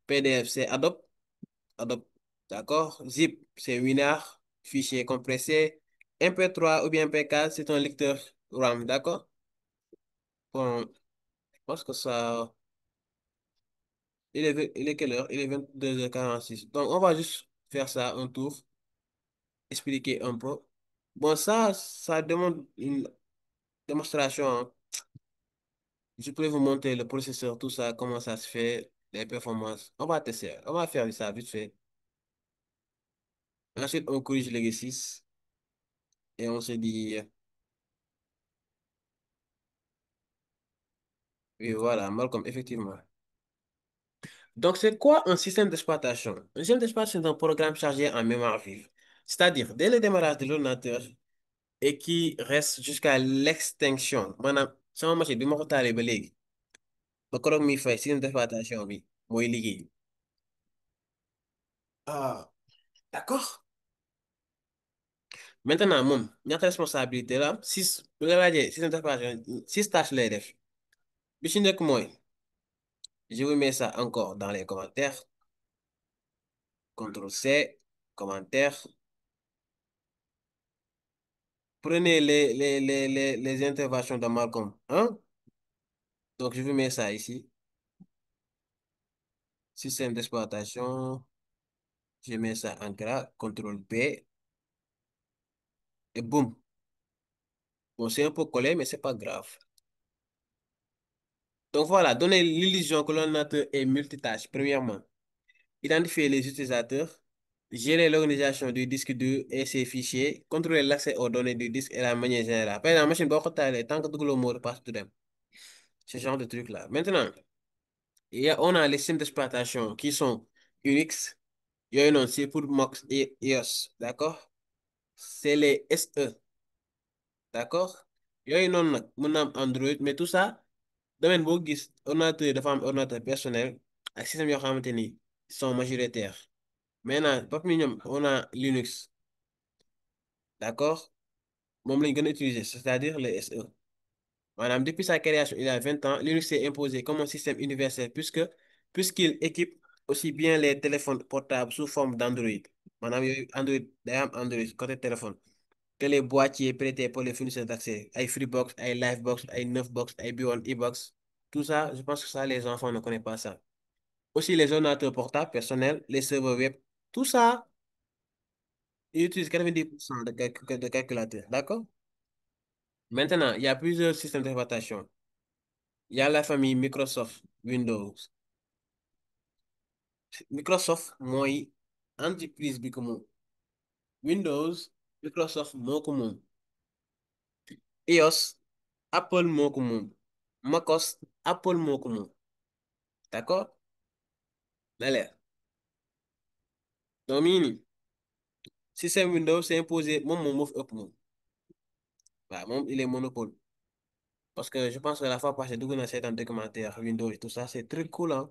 Speaker 2: PDF, c'est Adobe, d'accord? Zip, c'est WinRAR, fichier compressé. MP3 ou bien MP4, c'est un lecteur RAM, d'accord? Bon, je pense que ça... il est quelle heure? Il est 22h46. Donc, on va juste faire ça un tour, expliquer un peu. Bon, ça demande une démonstration, hein. Je pourrais vous montrer le processeur, tout ça, comment ça se fait, les performances. On va tester, on va faire ça vite fait. Ensuite, on corrige l'exercice et on se dit, oui, voilà, Malcolm, effectivement. Donc, c'est quoi un système d'exploitation? Un système d'exploitation, c'est un programme chargé en mémoire vive. C'est-à-dire, dès le démarrage de l'ordinateur et qui reste jusqu'à l'extinction. Maanaam, sama machine bi ma ko taalee ba léegi, ba keroog mi fay système d'exploitation bi mooy liggéey. Ah, d'accord. Maintenant, moom ñaata responsabilité la am? Six, bu nga laajee système d'exploitation, six tâches lay def. Bi ci nekk mooy, je vous mets ça encore dans les commentaires. CTRL-C, commentaires. Prenez les interventions de Malcolm, hein? Donc, je vous mets ça ici. Système d'exploitation. Je mets ça en gras. CTRL-P. Et boum. Bon, c'est un peu collé, mais c'est pas grave. Donc, voilà. Donner l'illusion que l'ordinateur est multitâche. Premièrement, identifier les utilisateurs. Gérer l'organisation du disque dur et ses fichiers. Contrôler l'accès aux données du disque et la manière générale. Par exemple, machine, tant que tu le mot de passe, tout dem. Ce genre de truc-là. Maintenant, on a les systèmes d'exploitation qui sont Unix. Yooyu noonu c'est pour Mac et iOS, d'accord? C'est les SE, d'accord? Yooyu noonu nag mën na am Android, mais tout ça domaine boo gis ordinateur yi dafa am ordinateur personnel ak système yoo xamante ni sont majoritaires. Maintenant parmi ñoom on a Linux, d'accord? Moom lañ gën a utiliser, c'est-à-dire les SE. Maanaam, depuis sa création il y a 20 ans, Linux s'est imposé comme un système universel puisqu'il équipe aussi bien les téléphones portables sous forme d'Android. Maanaam yooyu Android day am Android côté téléphone. Que les boîtiers prêtés pour les fournisseurs d'accès. Ay Freebox, ay Livebox, ay Neufbox, ay B1 eBox. Tout ça, je pense que ça, les enfants ne connaissent pas ça. Aussi les ordinateurs portables personnels, les serveurs web. Tout ça, ils utilisent 90% de calculateurs. D'accord? Maintenant, il y a plusieurs systèmes d'exploitation. Il y a la famille Microsoft Windows. Microsoft mooy entreprise bi ko moom. Windows, Microsoft moo ko moom. iOS, Apple moo ko moom. MacOS, Apple moo ko moom. D'accord? Na leer. Donc, mi ngi nii. Système Windows c'est imposé moom moo fi ëpp moom. Waaw, moom il est monopole. Parce que je pense que la fois passée, dugg na seetaan documentaire Windows et tout ça, c'est très cool, hein.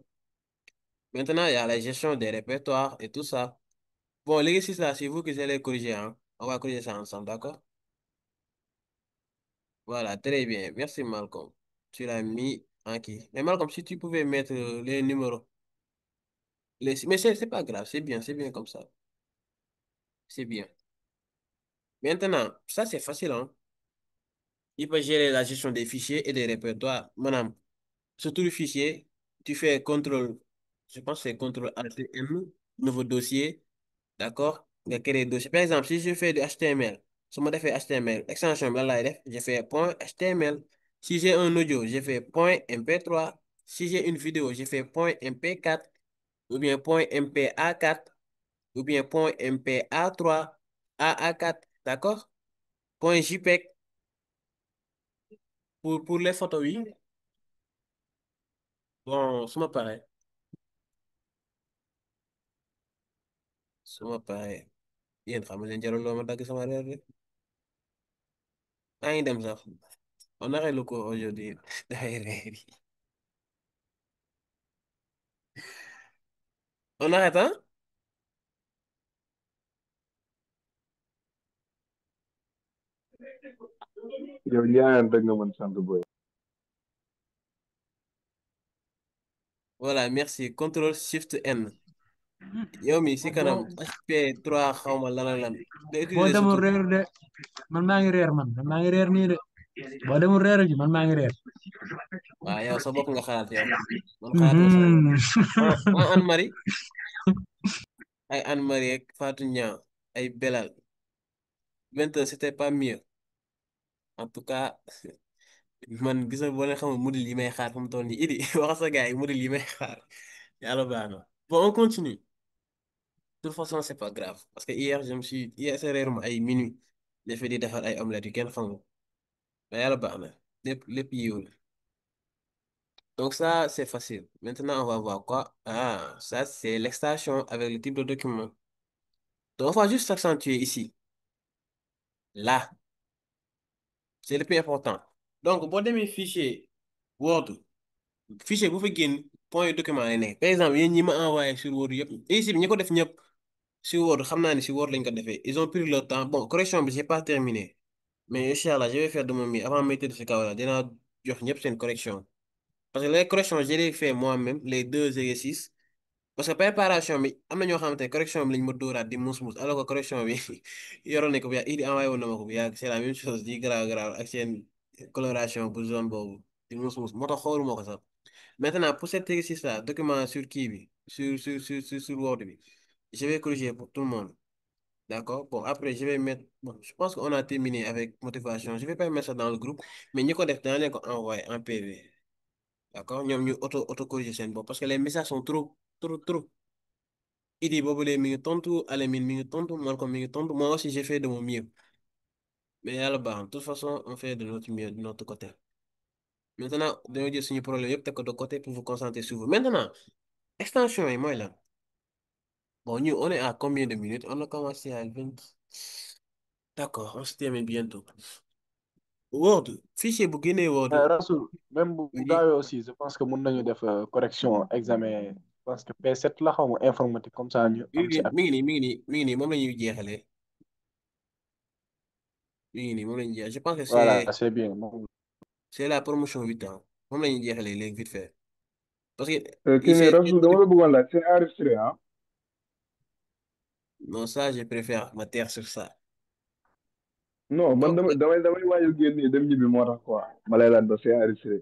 Speaker 2: Maintenant, il y a la gestion des répertoires et tout ça. Bon, l'exercice là, c'est vous qui allez corriger, hein. On va corriger ça ensemble, d'accord? Voilà, très bien. Merci, Malcolm. Tu l'as mis en qui? Mais Malcolm, si tu pouvais mettre les numéros. Mais c'est pas grave, c'est bien comme ça. C'est bien. Maintenant, ça c'est facile, hein. Il peut gérer la gestion des fichiers et des répertoires. Madame, sur tout le fichier, tu fais contrôle, je pense que c'est contrôle Alt M, nouveau dossier, d'accord? Il y a créer dossier. Par exemple, si je fais du HTML, su ma defee HTML extension bi lan laay def je fais point HTML si j'ai un audio je fais point MP3 si j'ai une vidéo je fais point MP4 ou bien point MPA4 ou bien point MPA3 AA4, d'accord? Point JPEG pour les photos, oui. Bon, su ma paree yéen xam nga leen jarul loo ma dagg sama reer de maa ngi dem sax on arrête le cours aujourd'hui dafay reer yi on arrête hein.
Speaker 4: yow ñaareel rek nga mën sant booy.
Speaker 2: Voilà merci contrôle shift N yow mi si kanam HP3 xawma lan ak lan nga
Speaker 8: boo
Speaker 2: utiliser
Speaker 8: demul
Speaker 2: surtout
Speaker 8: reer de man maa ngi reer man maa ngi reer nii de boo demul reer ji man maa ngi reer.
Speaker 2: waaw yow sa bopp nga xalaat yow man xalaatuma sama bopp Anne Marie ay Anne Marie ak Fatou Niang ay Belal 20 heures c'était pas mieux en tout cas man gis nga boo leen xamul module yi may xaar fu mu toll nii idi wax sa gars yi module yi may xaar yàlla baax na bon on continue de toute façon c'est pas grave parce que hier sa reeruma ay minuit dafa di defar ay omelette yu kenn xamul mais yàlla baax na lépp yiw la donc ça c'est facile maintenant on va voir quoi ça c'est l'extension avec le type de document donc on va juste s'accentuer ici là c'est le plus important donc boo demee fichier Word fichier bu fa génn point document lay nekk par exemple yéen ñi ma envoyé sur Word yëpp ici bi ñi ko def ñëpp sur Word xam naa ni si Word lañ ko defee ils ont pris leur temps bon correction bi j'ai pas terminé mais inchallah je vais faire de mon mieux avant may tëdd si kaw la dinaa jox ñëpp seen correction parce que les corrections je les fait moi-même les 2 exercices parce que préparation bi am na ñoo xamante ne correction bi lañ ma dóoraat di muus alors que correction bi yoroon nañ ko bu yàgg di envoyé woon na ma ko bu yàgg c'est la même chose di garaaw ak seen coloration bu zone boobu di muus moo tax xooluma ko sax maintenant pour cet exercice-là document sur kii bi sur Word bi je vais corriger pour tout le monde d'accord bon après je vais mettre bon je pense qu'on a terminé avec motivation je vais pas mettre ça dans le groupe mais ñi ko def dana leen ko envoyé en PV d'accord ñoom ñu auto corriger seen bopp parce que les messages sont trop idi boobu léegi mi ngi tontu Alamine mi ngi tontu Malcolm mi ngi tontu moi aussi j'ai fait de mon mieux mais yàlla baax na de toute façon on fait de notre mieux de notre côté maintenant dañoo jël suñu problème yëpp teg ko de côté pour vous concentrer sur vous maintenant extension yi mooy lan bon ñu on est à combien de minutes on a commencé à 20 d'accord on se termine bientôt Word fichier bu génnee Word
Speaker 3: Rasoul même bu
Speaker 2: oui
Speaker 3: gaawee aussi je pense que mun nañu def correction examen parce que P7 la xaw ma informatique comme ça ñu am ci
Speaker 2: mi ngi nii mi ngi nii mi ngi nii moom la ñuy jeexalee mi ngi nii moom la ñuy jeex je pense que
Speaker 3: voilà c'est bien moom.
Speaker 2: c'est la promotion 8 ans moom la ñuy jeexalee léegi vite fait parce que
Speaker 4: kii nii Rasoul dama la bëggoon laaj c'est enregistré ah.
Speaker 2: non ça je préfère me taire sur ça
Speaker 4: non man
Speaker 2: donc
Speaker 4: damay waajal génn nii dem ñibbi moo tax quoi ma lay laaj ba c'est enregistré.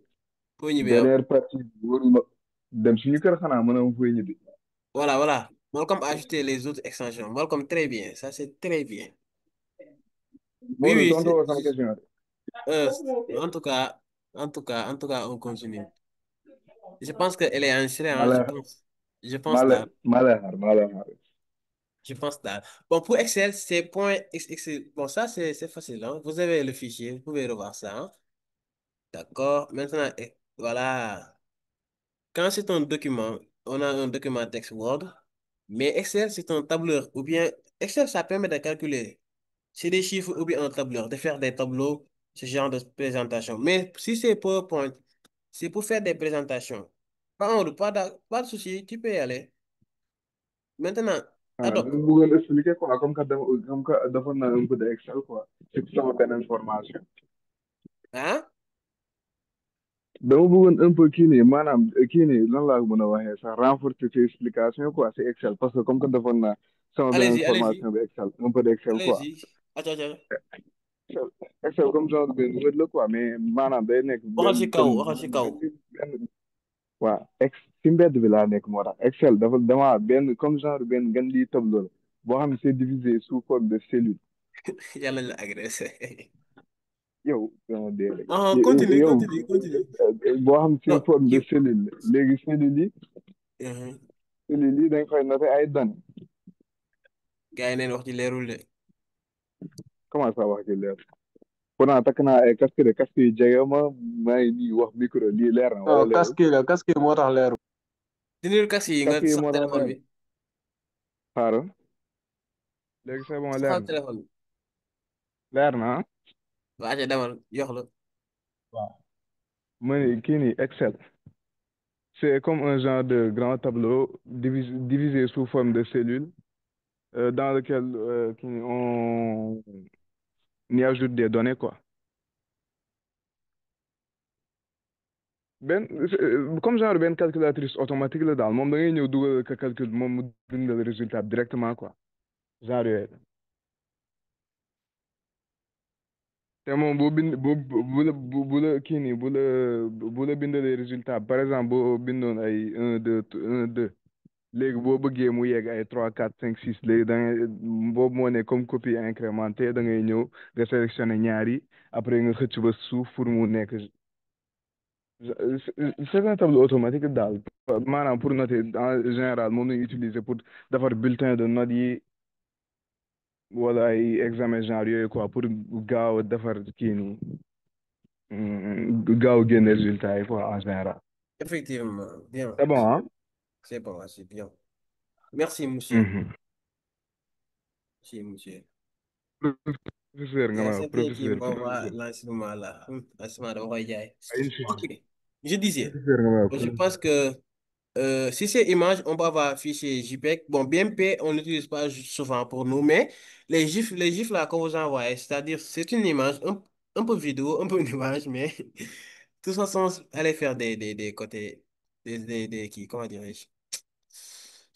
Speaker 2: foo ñibbi yow
Speaker 4: dernière partie bi waruma dem suñu kër xanaa mën a am fooy ñibbi.
Speaker 2: voilà Malcolm a ajouté les autres extensions Malcolm très bien ça c'est très bien oui
Speaker 4: Modou
Speaker 2: oui
Speaker 4: tontu woo sama question de.
Speaker 2: euh, en tout cas en tout cas on continue je pense que elle est enregistrée
Speaker 4: maa
Speaker 2: hein
Speaker 4: lay
Speaker 2: je pense daal
Speaker 4: maa lay xaar.
Speaker 2: je pense daal bon pour Excel c'est point x bon ça c'est facile hein vous avez le fichier vous pouvez revoir ça hein d'accord maintenant voilà. Quand c'est un document, on a un document texte Word, mais Excel, c'est un tableur, ou bien Excel, ça permet de calculer. C'est des chiffres ou bien un tableur, de faire des tableaux, ce genre de présentation. Mais si c'est PowerPoint, c'est pour faire des présentations. Pas de souci, tu peux y aller. Maintenant,
Speaker 4: Dama
Speaker 2: Adobe,
Speaker 4: bëggoon expliquer quoi comme que defoon naa un peu de Excel quoi ci sama beneen formation.
Speaker 2: hein?
Speaker 4: dama bëggoon un peu kii nii maanaam kii nii lan laa ko mën a waxee sax renforcer ci explication quoi c'est Excel parce que comme que defoon naa sama beneen
Speaker 2: Allez-y,
Speaker 4: formation bi Excel un peu de Excel quoi.
Speaker 2: allez-y. Attends.
Speaker 4: Excel Excel comme genre benn word la quoi mais maanaam day nekk benn comme
Speaker 2: Waxal ci kaw.
Speaker 4: benn waa ci mbedd bi laa nekk moo tax Excel dafa dama benn comme genre benn gan lii tableau la boo xam ne c'est divisé sous forme de cellules
Speaker 2: yàlla la agressé.
Speaker 4: yow dama dee rek
Speaker 2: Non, continue,
Speaker 4: yow
Speaker 2: continue, continue.
Speaker 4: boo xam
Speaker 2: Non,
Speaker 4: seen forme de
Speaker 2: you.
Speaker 4: cellule la léegi
Speaker 2: Mhm.
Speaker 4: cellule yi dañ koy noté ay données
Speaker 2: Gars yi neen wax ci leerul de.
Speaker 4: comment ça wax ci leer pourtant takk naa ay casque yi jege ma maa ngi nii wax micro lii leer na wala
Speaker 3: non
Speaker 4: leerul
Speaker 3: casque yi moo tax leeru.
Speaker 2: Dindir kas yi nga
Speaker 4: casque yi
Speaker 2: sax
Speaker 4: moo tax
Speaker 2: téléphone
Speaker 4: leer
Speaker 2: bi.
Speaker 4: xaaral léegi c'est bon leer
Speaker 2: Saxal
Speaker 4: na
Speaker 2: téléphone bi.
Speaker 4: leer na ah
Speaker 2: waa ca demal jox la.
Speaker 4: waaw ma ni kii nii Excel c'est comme un genre de grand tableau divisé sous forme de cellules dans lequel on y ajoute des données quoi benn comme genre benn calculatrice automatique la daal moom da ngay ñëw dugal ka calcul moom mu bindal résultat bi directement quoi genre yooyu te moom boo bind bu la kii nii bu la bindalee résultat par exemple boo bindoon ay 1 2 léegi boo bëggee mu yegg ay 3 4 5 6 léegi da ngay boobu moo ne comme copie incrémentée da ngay ñëw nga sélectionné ñaari après nga xëcc ba suuf pour mu nekk c'est un tableau automatique daal maanaam pour noter en général moom lañu utiliser pour defar bulletin de notes yi wala ay examen genre yooyu quoi pour gaaw a defar kii nii gaaw a génne résultat yi quoi en général
Speaker 2: Effectivement, bien.
Speaker 4: c'est bon hein
Speaker 2: C'est bon, c'est bien. Merci, monsieur.
Speaker 4: Mhm.
Speaker 2: Merci, monsieur.
Speaker 4: professeur
Speaker 2: Il
Speaker 4: nga
Speaker 2: y a
Speaker 4: ma
Speaker 2: certains qui m'envoient
Speaker 4: professeur
Speaker 2: l'enseignement là. L'enseignement de Royaï.
Speaker 4: ay
Speaker 2: Ok. Je disais,
Speaker 4: professeur nga ma
Speaker 2: je
Speaker 4: professeur
Speaker 2: pense que si c'est image, on va avoir fichier JPEG. Bon, BMP, on n'utilise pas souvent pour nous, mais les GIFs là qu'on vous envoie, c'est-à-dire c'est une image, un peu vidéo, un peu une image, mais tout ça sans aller faire des côtés, comment dirais-je?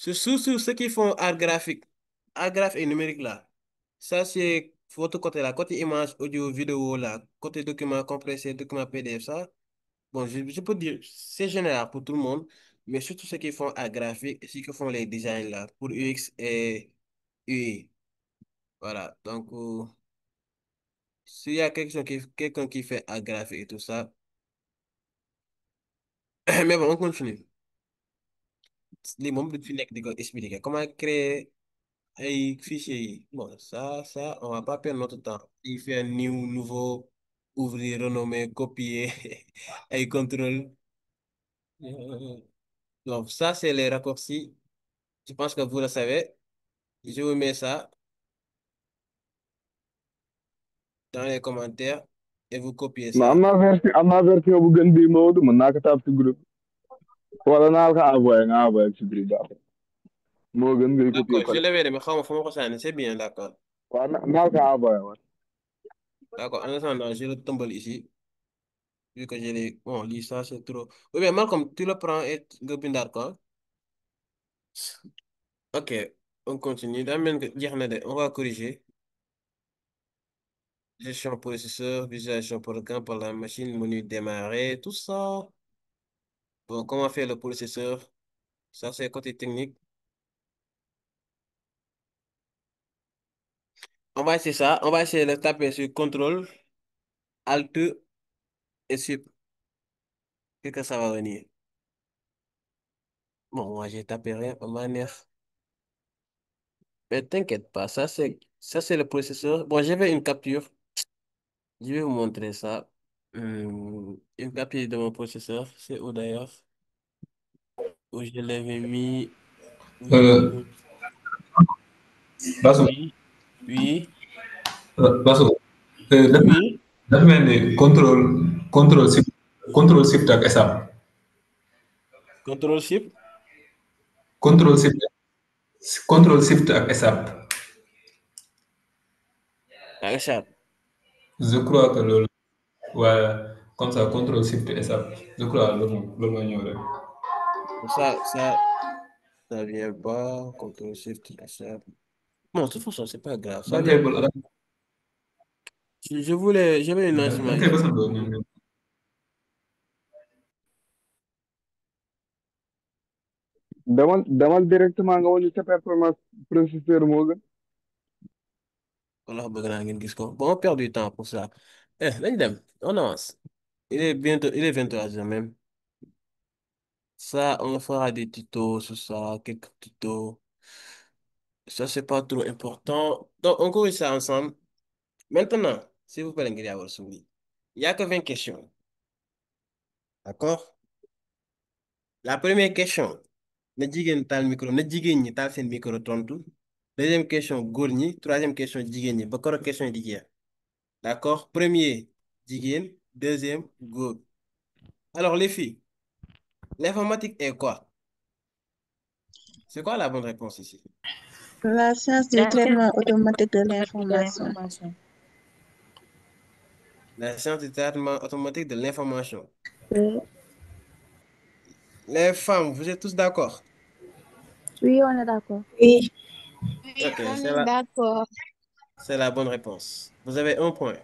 Speaker 2: Sur ceux qui font art graphique et numérique là, ça c'est votre côté là, côté image, audio, vidéo là, côté document compressé, document PDF, ça. Bon, je peux dire, c'est général pour tout le monde, mais surtout ceux qui font art graphique et ceux qui font les designs là, pour UX et UI. Voilà, donc s'il y a quelqu'un qui fait art graphique et tout ça, mais bon, on continue. Les membres du FINEC de expliquer comment créer un fichier. Bon, ça, on va pas perdre notre temps. Il fait un nouveau, ouvrir, renommer, copier, et contrôle. Donc, ça, c'est les raccourcis. Je pense que vous le savez. Je vous mets ça dans les commentaires et vous copiez
Speaker 4: mais
Speaker 2: ça.
Speaker 4: am naa version bu gën bii Maodo mën naa ko taab ci groupe wala naa ko envoyé nga envoyé ci groupe daal moo gën ngay copier
Speaker 2: D'accord, je
Speaker 4: coller
Speaker 2: le verrai, mais comment ça, c'est bien, d'accord.
Speaker 4: waaw naa ko envoyé woon
Speaker 2: D'accord, en attendant, je le tombe ici, vu que j'ai les... Bon, lis ça, c'est trop. Oui, mais Malcolm, tu le prends et d'accord. Ok, on continue. On va corriger. Gestion processeur, visualisation programme par la machine, menu démarrer, tout ça. Bon, comment faire le processeur? Ça, c'est côté technique. On va essayer ça. On va essayer de taper sur CTRL, Alt et Sup. Qu'est-ce que ça va venir? Bon, moi, j'ai tapé rien, pas manière. Mais t'inquiète pas, ça c'est le processeur. Bon, j'avais une capture. Je vais vous montrer ça. Une capture de mon processeur. C'est où d'ailleurs? Où je l'avais mis. Où je l'avais
Speaker 7: Euh,
Speaker 2: mis.
Speaker 7: Basu,
Speaker 2: Oui, oui,
Speaker 7: Basu, dafa
Speaker 2: oui.
Speaker 7: dafa mel ni contrôle shift ak SAP.
Speaker 2: Contrôle Shift.
Speaker 7: Contrôle shift contrôle shift ak SAP.
Speaker 2: Regarde.
Speaker 7: Je crois que loolu voilà comme ça contrôle shift et SAP je crois loolu mooy ñëw rek.
Speaker 2: Ça vient pas. Contrôle Shift. Ça. Bon, de toute façon, c'est pas grave.
Speaker 7: da
Speaker 2: Ça
Speaker 7: nga
Speaker 2: vient
Speaker 7: koy
Speaker 2: pas. J'avais un
Speaker 7: da
Speaker 2: lancement
Speaker 7: nga koy
Speaker 2: ici.
Speaker 7: bësandoo ñoom.
Speaker 4: demal directement nga wàññi sa performance processeur moo gën
Speaker 2: Allah bëgg naa ngeen gis ko. Bon, on perd du temps pour ça. Nañ dem. On avance. Il est 23h même. Ça, on fera des tutos sur ça, quelques tutos. Ça, c'est pas trop important. Donc, on corrige ça ensemble. Maintenant, s'il vous plaît, ngir yàlla suuli. Il n'y a que 20 questions. D'accord? La première question. Na jigéen taal micro, na jigéen ñi taal seen micro tontu. Deuxième question, góor ñi. Troisième question, jigéen ñi. Ba koro question yi di jeex. D'accord? Premier, jigéen. Deuxième, góor. Alors, les filles, l'informatique est quoi? C'est quoi la bonne réponse ici?
Speaker 5: La science du traitement automatique de l'information.
Speaker 2: La science du traitement automatique de l'information.
Speaker 5: Oui.
Speaker 2: Les femmes, vous êtes tous d'accord?
Speaker 5: Oui, on est d'accord.
Speaker 9: Oui.
Speaker 2: Ok,
Speaker 9: On est d'accord.
Speaker 2: c'est la bonne réponse. Vous avez un point.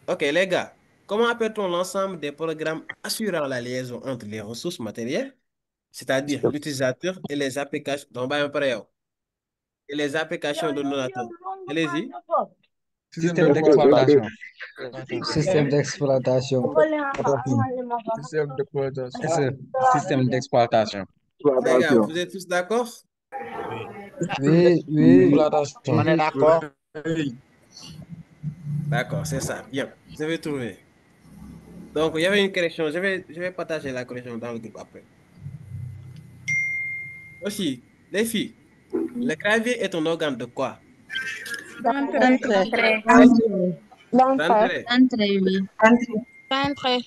Speaker 2: Ok, les gars, comment appelle-t-on l'ensemble des programmes assurant la liaison entre les ressources matérielles, c'est-à-dire l'utilisateur et les applications, donc, et les applications de l'ordinateur? Allez-y.
Speaker 10: Système d'exploitation. Système d'exploitation.
Speaker 3: Système d'exploitation.
Speaker 10: Système d'exploitation.
Speaker 2: Les gars, vous êtes tous d'accord?
Speaker 10: Oui, oui.
Speaker 6: On est d'accord.
Speaker 2: D'accord, c'est ça. Bien, vous avez trouvé. Donc, il y avait une correction. Je vais partager la correction dans le groupe après. Aussi, les filles, le clavier est un organe de quoi?
Speaker 5: D'entrée.
Speaker 2: D'entrée.
Speaker 9: Entrée, oui. Entrée.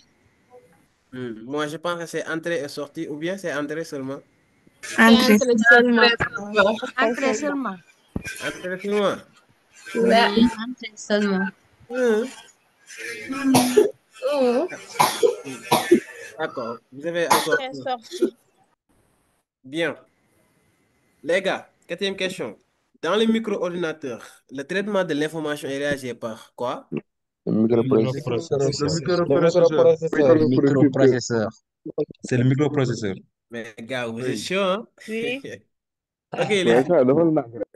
Speaker 2: Moi, je pense que c'est entrée et sortie, ou bien c'est entrée seulement.
Speaker 9: Entrée seulement. Entrée seulement.
Speaker 2: Entrée seulement.
Speaker 9: Oui, entrée seulement.
Speaker 2: D'accord, vous avez encore.
Speaker 9: Sortie.
Speaker 2: Bien. Les gars, quatrième question. Dans le micro-ordinateur, le traitement de l'information est réalisé par quoi?
Speaker 10: Le microprocesseur. C'est le microprocesseur.
Speaker 2: Mais gars, vous êtes chaud, hein?
Speaker 9: Oui.
Speaker 2: Ok, les
Speaker 4: Ouais,
Speaker 2: filles,
Speaker 4: ça, dafa nàkk rek.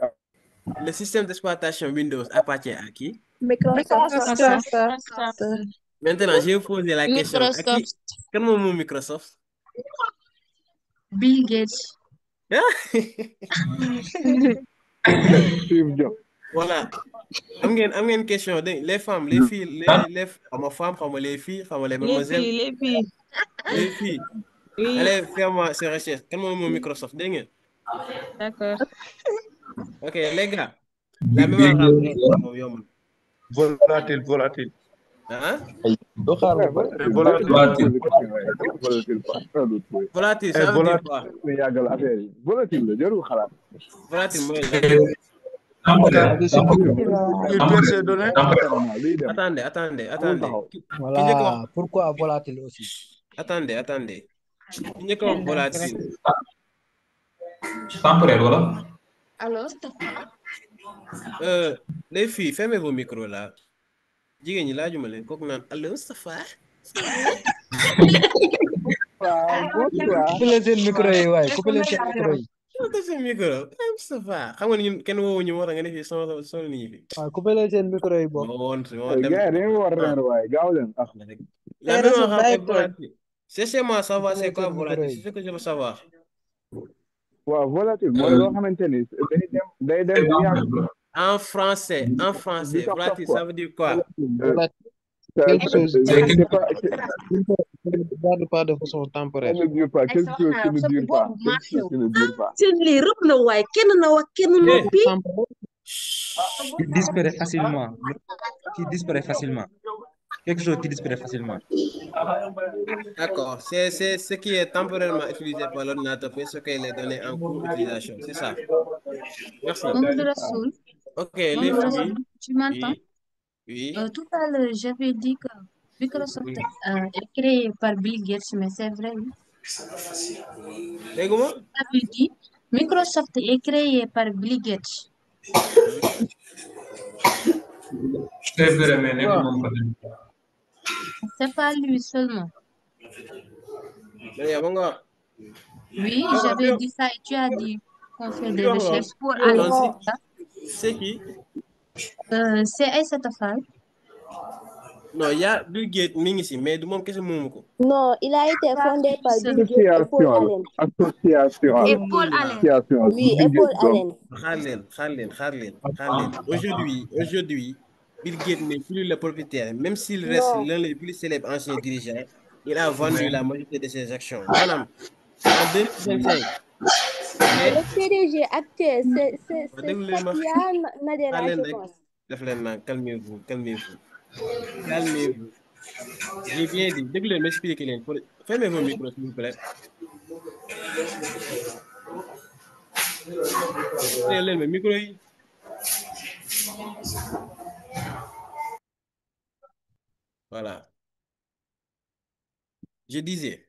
Speaker 2: le système d'exploitation Windows appartient à qui?
Speaker 5: Microsoft.
Speaker 2: Maintenant, je vais vous poser la question. À qui?
Speaker 9: Microsoft.
Speaker 2: Quel moment Microsoft?
Speaker 9: Bill Gates.
Speaker 4: Steve Jobs.
Speaker 2: Voilà. Am ngeen question les femmes, les filles, les femmes, les filles, les
Speaker 9: Les
Speaker 2: mademoiselles,
Speaker 9: filles, les filles.
Speaker 2: les filles.
Speaker 9: Oui,
Speaker 2: Allez, fais-moi ces recherches. Quel moment Microsoft? Dégg ngeen?
Speaker 9: d'accord.
Speaker 2: Ok, les gars. La mémoire RAM moom yomb na.
Speaker 6: Volatile.
Speaker 2: Hein? Volatile, ça veut dire quoi?
Speaker 4: Yàggal affaire yi. Volatile la jarul xalaat.
Speaker 2: Volatile mooy lan?
Speaker 3: Il perd ses données.
Speaker 2: Attendez.
Speaker 10: Voilà. Pourquoi volatile aussi?
Speaker 2: Attendez. Ki njëkk a wax volatile.
Speaker 7: Temporaire, voilà.
Speaker 9: Alors,
Speaker 2: Les filles, fermez vos micros là. Jigéen ñi laajuma leen kooku naan allo Moustapha.
Speaker 10: Coupez leen micro yi waay, coupez leen micro yi.
Speaker 2: Def seen micro. Moustapha. Xam nga ni ñun kenn woowuñu moo tax nga ne fii sonal nit ñi fi.
Speaker 10: Waaw, coupez leen micro yi bokk.
Speaker 2: moo dem.
Speaker 4: Gars yi dañoo war reer waaye gaaw leen.
Speaker 2: La mémoire RAM est volatile. Cherchez-moi à savoir c'est quoi volatile, c'est ce que je veux savoir.
Speaker 4: waaw volatile mooy loo xamante ni day dem du yàgg.
Speaker 2: En français, volatile, ça veut dire quoi?
Speaker 3: Quelque chose
Speaker 4: C'est
Speaker 3: pas de façon temporaire.
Speaker 4: Ça ne dure pas. Quelque chose qui ne dure pas. Quelque chose qui ne dure pas.
Speaker 5: seen lii rëb na waay kenn na wax kenn noppi.
Speaker 10: Qui disparaît facilement. Quelque chose qui disparaît facilement.
Speaker 2: D'accord, c'est ce qui est temporairement utilisé par l'ordinateur pour stocker les données en cours d'utilisation, c'est ça. Merci.
Speaker 9: Mohamed Rassoul.
Speaker 2: Ok, les filles.
Speaker 9: Tu m'entends?
Speaker 2: Oui.
Speaker 9: Tout à l'heure, j'avais dit que Microsoft est créé par Bill Gates, mais c'est vrai, oui.
Speaker 2: Et comment?
Speaker 9: J'avais dit Microsoft est créé par Bill Gates.
Speaker 7: C'est vrai, mais n'est pas
Speaker 9: C'est pas lui seulement. Oui, j'avais dit ça et tu as dit qu'on fait des recherches pour aller voir ça.
Speaker 2: C'est qui?
Speaker 9: C'est Aïssata Fall.
Speaker 2: Non, il y a Bill Gates, mi ngi si, mais du moom kese moomu ko.
Speaker 11: Non, il a été fondé par Bill Gates et Paul
Speaker 4: Association la.
Speaker 11: Allen.
Speaker 4: Association.
Speaker 9: Et Paul
Speaker 2: Voilà.
Speaker 9: Allen.
Speaker 4: Association.
Speaker 11: Oui, et Paul Allen.
Speaker 2: Xaar leen. Aujourd'hui, Bill Gates n'est plus le propriétaire. Même s'il reste
Speaker 11: Non,
Speaker 2: l'un des plus célèbres anciens dirigeants, il a vendu la majorité de ses actions. Maanaam, en 2025,
Speaker 11: et
Speaker 2: mais
Speaker 11: le PDG actuel, c'est
Speaker 2: waa déglu leen ma
Speaker 11: Satya
Speaker 2: xaar
Speaker 11: Nadella,
Speaker 2: leen
Speaker 11: je
Speaker 2: rek
Speaker 11: pense.
Speaker 2: def leen naan calmez-vous. J'ai bien dit déglu leen ma expliquer leen. Fermez vos micros s'il vous plaît. Téye leen ma micro yi. Voilà. Je disais,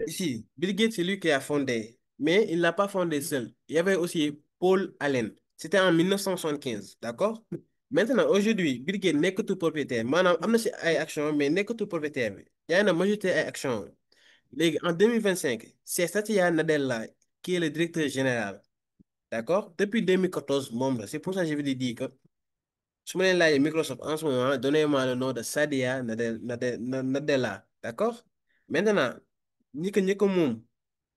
Speaker 2: ici, Bill Gates, c'est lui qui a fondé, mais il l'a pas fondé seul. Il y avait aussi Paul Allen. C'était en 1975, d'accord? Maintenant, aujourd'hui, Bill Gates n'est que tout propriétaire. Maanaam am na si ay actions, mais n'est que tout propriétaire bi. Yaa na majorité ay actions. Léegi, en 2025, c'est Satya Nadella qui est le directeur général, d'accord? Depuis 2014, moom la. C'est pour ça que je vous dis que su ma leen laajee Microsoft en ce moment, donnez-moi le nom de Nadella, d'accord? Maintenant, ñi ko moom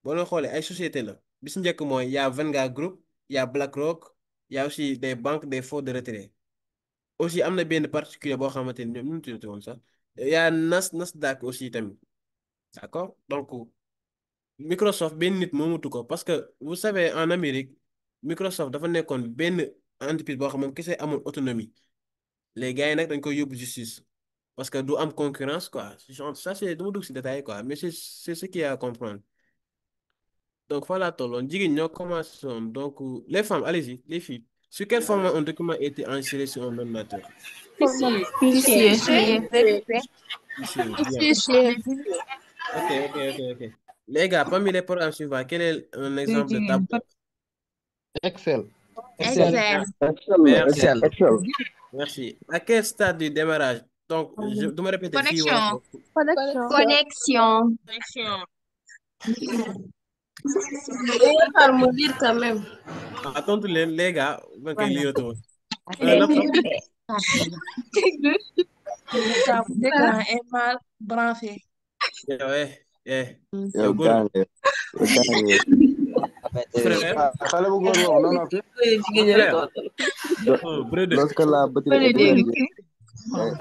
Speaker 2: boo leen xoolee ay société la bi si njëkk mooy y a Vanguard Group, y a BlackRock, y a aussi des banques, des fonds de retrait. Aussi am na benn particulier boo xamante ni ñoom ñu tuddati woon sax. Y a Nasdaq aussi tamit, d'accord? Donc, Microsoft benn nit moomutu ko parce que vous savez en Amérique, Microsoft dafa nekkoon benn entreprise boo xam moom kese amul autonomie. Les gars yi nag dañ koy yóbbu justice parce que du am concurrence quoi. Ça c'est dama dugg si détail quoi, mais c'est ce qu'il y a à comprendre. Donc voilà tolloon jigéen ñoo commencé woon donc les femmes allez-y les filles. Sur quel format un document a été enregistré sur un ordinateur?
Speaker 9: Fichier.
Speaker 2: Fichier, bien. Ok. Les gars, parmi les programmes suivants, quel est un exemple de tableau?
Speaker 3: Excel.
Speaker 9: Excel.
Speaker 2: Merci.
Speaker 4: Excel.
Speaker 2: Merci. À quel stade du démarrage? Donc, je dois me répéter fii wala
Speaker 9: Connexion.
Speaker 11: Connexion.
Speaker 9: Connexion.
Speaker 11: Xaar mu lire quand même.
Speaker 2: tontu leen les gars man kay
Speaker 9: Voilà.
Speaker 2: liiratuma laptop
Speaker 9: L'écran est mal branché.
Speaker 2: yow góor nga frère
Speaker 3: xale bu góor boobu non non.
Speaker 2: frère brother
Speaker 10: Lorsque la batterie est déchargée.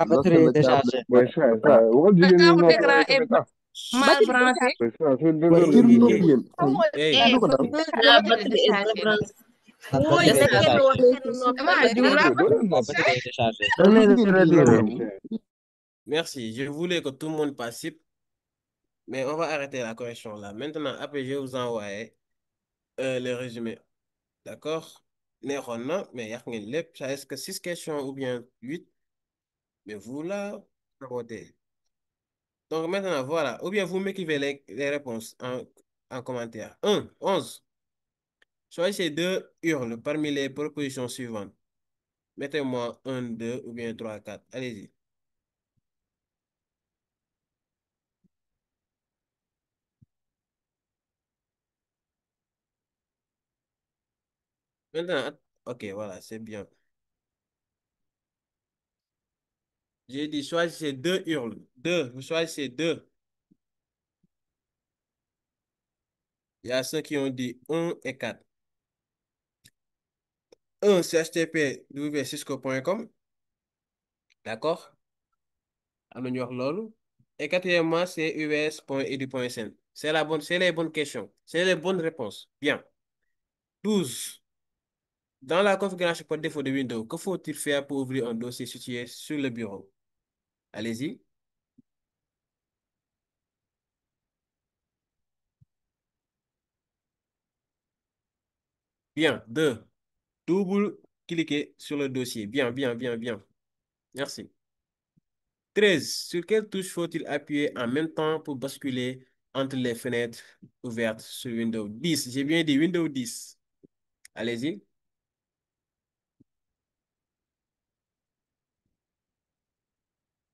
Speaker 10: Lorsque le câble
Speaker 4: Ouais, ça, waxal jigéen ñi
Speaker 9: Quand
Speaker 4: ñoo
Speaker 9: l'écran
Speaker 4: ko
Speaker 9: est mal branché.
Speaker 4: Ouais, ça, c'est
Speaker 10: Ouais,
Speaker 4: désolé.
Speaker 10: il nous vient.
Speaker 2: hey
Speaker 9: Et
Speaker 10: Look at
Speaker 9: faut
Speaker 10: that.
Speaker 9: que
Speaker 11: La
Speaker 9: la
Speaker 11: batterie est débranchée.
Speaker 10: La batterie est déchargée.
Speaker 9: Dama juum
Speaker 10: La batterie est déchargée.
Speaker 2: merci je voulais que tout le monde participe mais on va arrêter la correction là maintenant après je vais vous envoyer le résumé d'accord neexoon na mais yàq ngeen lépp ça est-ce que 6 questions ou bien 8 mais vous là sabotez. Donc maintenant, voilà. Ou bien vous m'écrivez les réponses en commentaire. 1, 11. Choisissez deux hurles parmi les propositions suivantes. Mettez-moi 1, 2 ou bien 3, 4. Allez-y. Maintenant, ok, voilà, c'est bien. J'ai dit choisissez deux hurles. Deux, vous choisissez deux. Il y a ceux qui ont dit 1 et 4. 1, c'est http://cisco.com. D'accord? Am na ñu wax loolu. Et quatrièmement, c'est us.edu.sn. C'est les bonnes questions. C'est les bonnes réponses. Bien. 12. Dans la configuration par défaut de Windows, que faut-il faire pour ouvrir un dossier situé sur le bureau? Allez-y. Bien. 2. Double-cliquez sur le dossier. Bien. Merci. 13. Sur quelle touche faut-il appuyer en même temps pour basculer entre les fenêtres ouvertes sur Windows 10? J'ai bien dit Windows 10. Allez-y.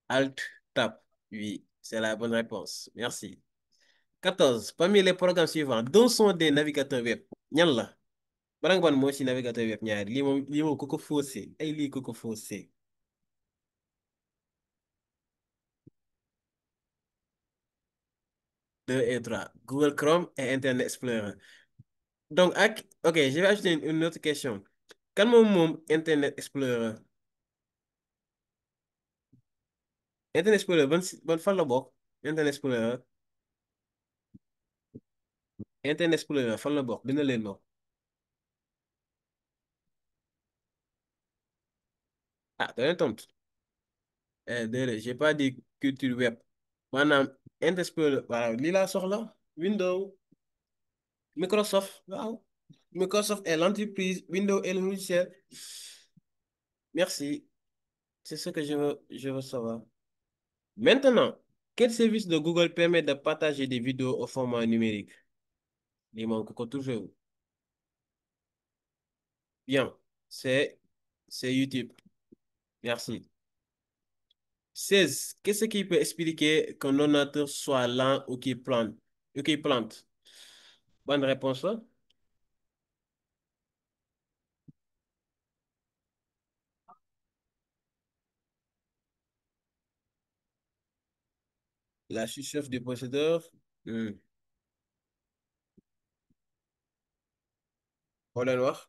Speaker 2: Alt, Tab. Oui, c'est la bonne réponse. Merci. 14. Parmi les programmes suivants, dont sont des navigateurs web? Ñan la? Bala nga moo ci navigateur web ñaari lii moom ku ko faussé ay lii ku ko faussé. Deux et trois. Google Chrome et Internet Explorer. Donc, ok, je vais ajouter une autre question. Kan moom Internet Explorer? Internet Explorer ban fan la bokk? Internet Explorer. Internet Explorer fan la bokk? Bind leen ma. Ah, da leen tontu. Déedéet, j'ai pas dit culture web. Maanaam Internet Explorer waaw lii laa soxla. Windows, Microsoft, waaw. Microsoft est l'entreprise, Windows est le logiciel. Merci. C'est ce que je veux savoir. Maintenant, quel service de Google permet de partager des vidéos au format numérique? Il manque encore toujours. Bien, c'est YouTube. Merci. 16. Qu'est-ce qui peut expliquer qu'un ordinateur soit lent ou qu'il plante? Ou qu'il plante? Bonne réponse là. La chef du procédeur. Xoolal wax.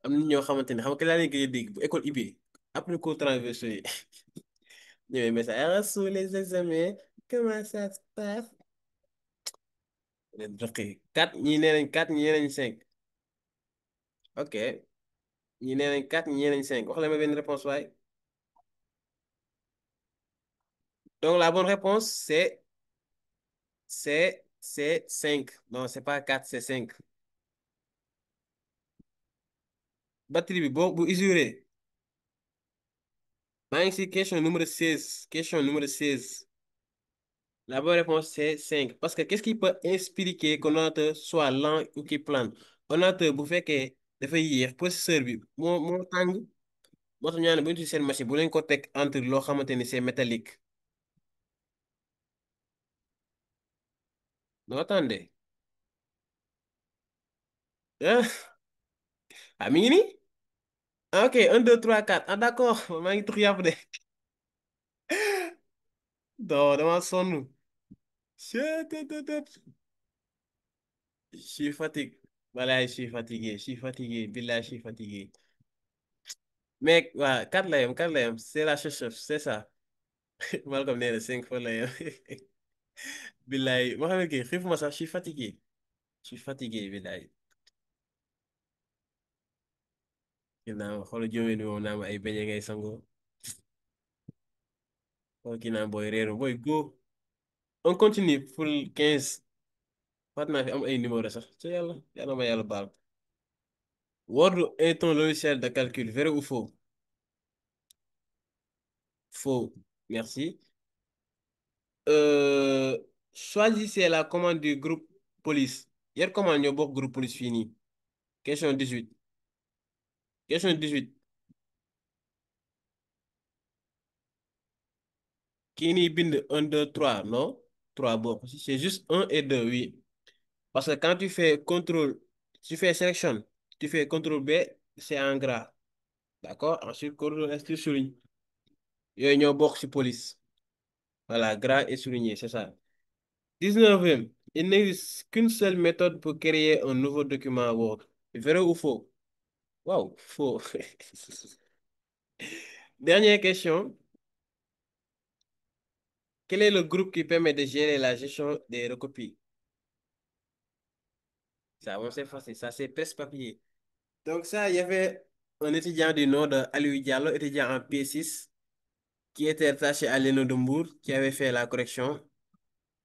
Speaker 2: Am na ñoo xamante ne xam nga laa leen koy dégg bu école IB après cours transversaux yi ñëwee mais ça a reçu les examens comment ça se passe. Quatre ñii nee nañ 4 ñii nee nañ 5. Ok ñii nee nañ 4 ñii nee nañ 5 wax la ma benn réponse waay. Donc la bonne réponse c'est 5. Non, c'est pas 4, c'est 5. Batterie bi bu usuré. Maa ngi si question numéro 16. Question numéro 16. La bonne réponse c'est 5. Parce que qu'est-ce qui peut expliquer qu'un ordinateur soit lent ou qu'il plante? Ordinateur bu fekkee dafay yéex processeur bi moo tàng moo tax ñu naan bu ñu utilisé seen machine bu leen ko teg entre loo xamante ni c'est métallique. Non, attendez. Ah mi ngi nii. Ah, ok 1 2 3 4 ah d'accord maa ngi tux yàpp de. Non dama sonn. Je suis fatigué. Voilà, je suis fatigué. Billah, je suis fatigué. Mais, ouais, 4 4 c'est la chef, c'est ça. Malcolm nee na 5 fois la yem. Billaay, ma xam ne kii xiifuma sax, je suis fatigué. Je suis fatigué, billaay. Kii naa ma xoolal jóomee ni moom naa ma ay beñe ngay sango. Xool kii naa booy reeru booy go. On continue pour 15. Fat naa fi am ay numéro sax. Ci yàlla, yàlla ma yàlla baal. Word est un logiciel de calcul, vrai ou faux? Faux. Merci. Euh, choisissez la commande du groupe police. Yan commande ñoo bokk groupe police fii nii. Question 18. Question 18. Kii nii bind 1 2 3 non 3 bokk c'est juste 1 et 2 oui. Parce que quand tu fais contrôle, tu fais sélection, tu fais contrôle B, c'est en gras. D'accord? Ensuite, contrôle S, tu soulignes. Yooyu ñoo bokk ci police. Voilà, gras et souligné, c'est ça. 19e. Il n'existe qu'une seule méthode pour créer un nouveau document Word. Vrai ou faux? Wow, faux. Dernière question. Quel est le groupe qui permet de gérer la gestion des recopies? Ça, bon, c'est facile. Ça, c'est presse-papier. Donc ça, il y avait un étudiant du nom de Aliou Diallo, étudiant en P6, qui était attaché à l'ENO de Mbour, qui avait fait la correction.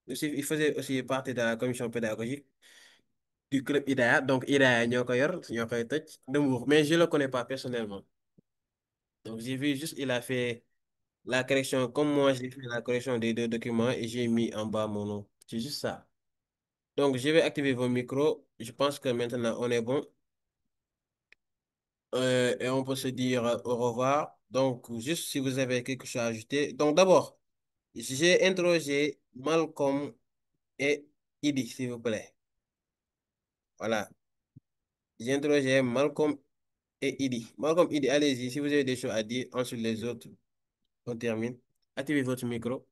Speaker 2: Aussi, il faisait aussi partie de la commission pédagogique du club IDAA. Donc, IDAA, de Mbour. Mais je ne le connais pas personnellement. Donc, j'ai vu juste, il a fait la correction, comme moi, j'ai fait la correction des 2 documents et j'ai mis en bas mon nom. C'est juste ça. Donc, je vais activer vos micros. Je pense que maintenant, on est bon. Et on peut se dire au revoir. Donc, juste si vous avez quelque chose à ajouter. Donc, d'abord, j'ai interrogé Malcolm et Idi, s'il vous plaît. Voilà. J'ai interrogé Malcolm et Idi. Malcolm, Idi, allez-y. Si vous avez des choses à dire, ensuite les autres, on termine. Activez votre micro.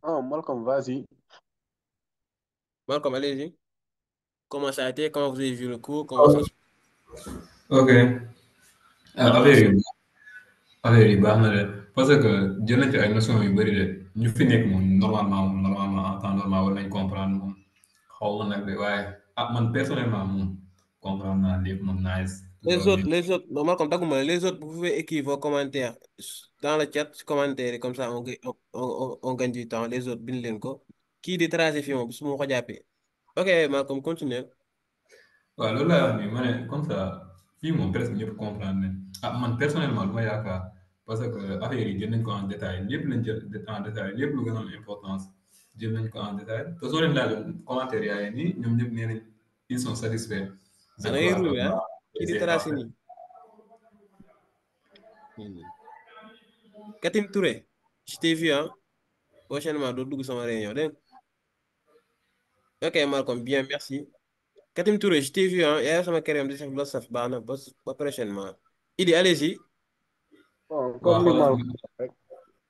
Speaker 3: Oh, Malcolm, vas-y.
Speaker 2: Malcolm, allez-y. Comment ça a été? Comment vous avez vu le cours? Comment ça se
Speaker 7: ok affaire yi baax na de parce que jël nañ ci ay notions yu bëri de ñu fi nekk moom normalement en temps normal war nañ comprendre moom xaw ma nag de waaye man personnellement moom comprendre naa lépp moom nice
Speaker 2: Les autres, non, Malcolm, d'accord, les autres, vous pouvez écrire vos commentaires dans le chat, commentaires, comme ça, on gagne du temps. Les autres, bin leen ko. Kii di tracé fii moom, su ma ko jàppee. Ok, Malcolm, continue.
Speaker 7: waaw loolu laa wax nii ma ne comme ça fii moom presque ñëpp comprendre nañ man personnellement lu ma yaakaar parce que affaire yi jël nañ ko en détail lépp lañ jël en détail lépp lu gën a am importance jël nañ ko en détail te soo leen laajoon commentaire yaa ngi nii ñoom ñëpp nee nañ ils sont satisfaits. Je
Speaker 2: Da ngay
Speaker 7: crois que
Speaker 2: ruube, hein?
Speaker 7: voilà,
Speaker 2: Kii di
Speaker 7: c'est
Speaker 2: tracé
Speaker 7: parfait.
Speaker 2: nii. Katim Touré, je t'ai vu, hein? Prochainement, doo dugg sama réunion, dégg nga. Ok, Malcolm, bien, merci. Katim Touré, je t'ai vu, hein? Yaa sama kër di def lu la saf baax na ba prochainement. Idi, allez-y.
Speaker 3: Bon,
Speaker 7: waaw
Speaker 3: comme li
Speaker 7: xoolal
Speaker 3: Malcolm wax rek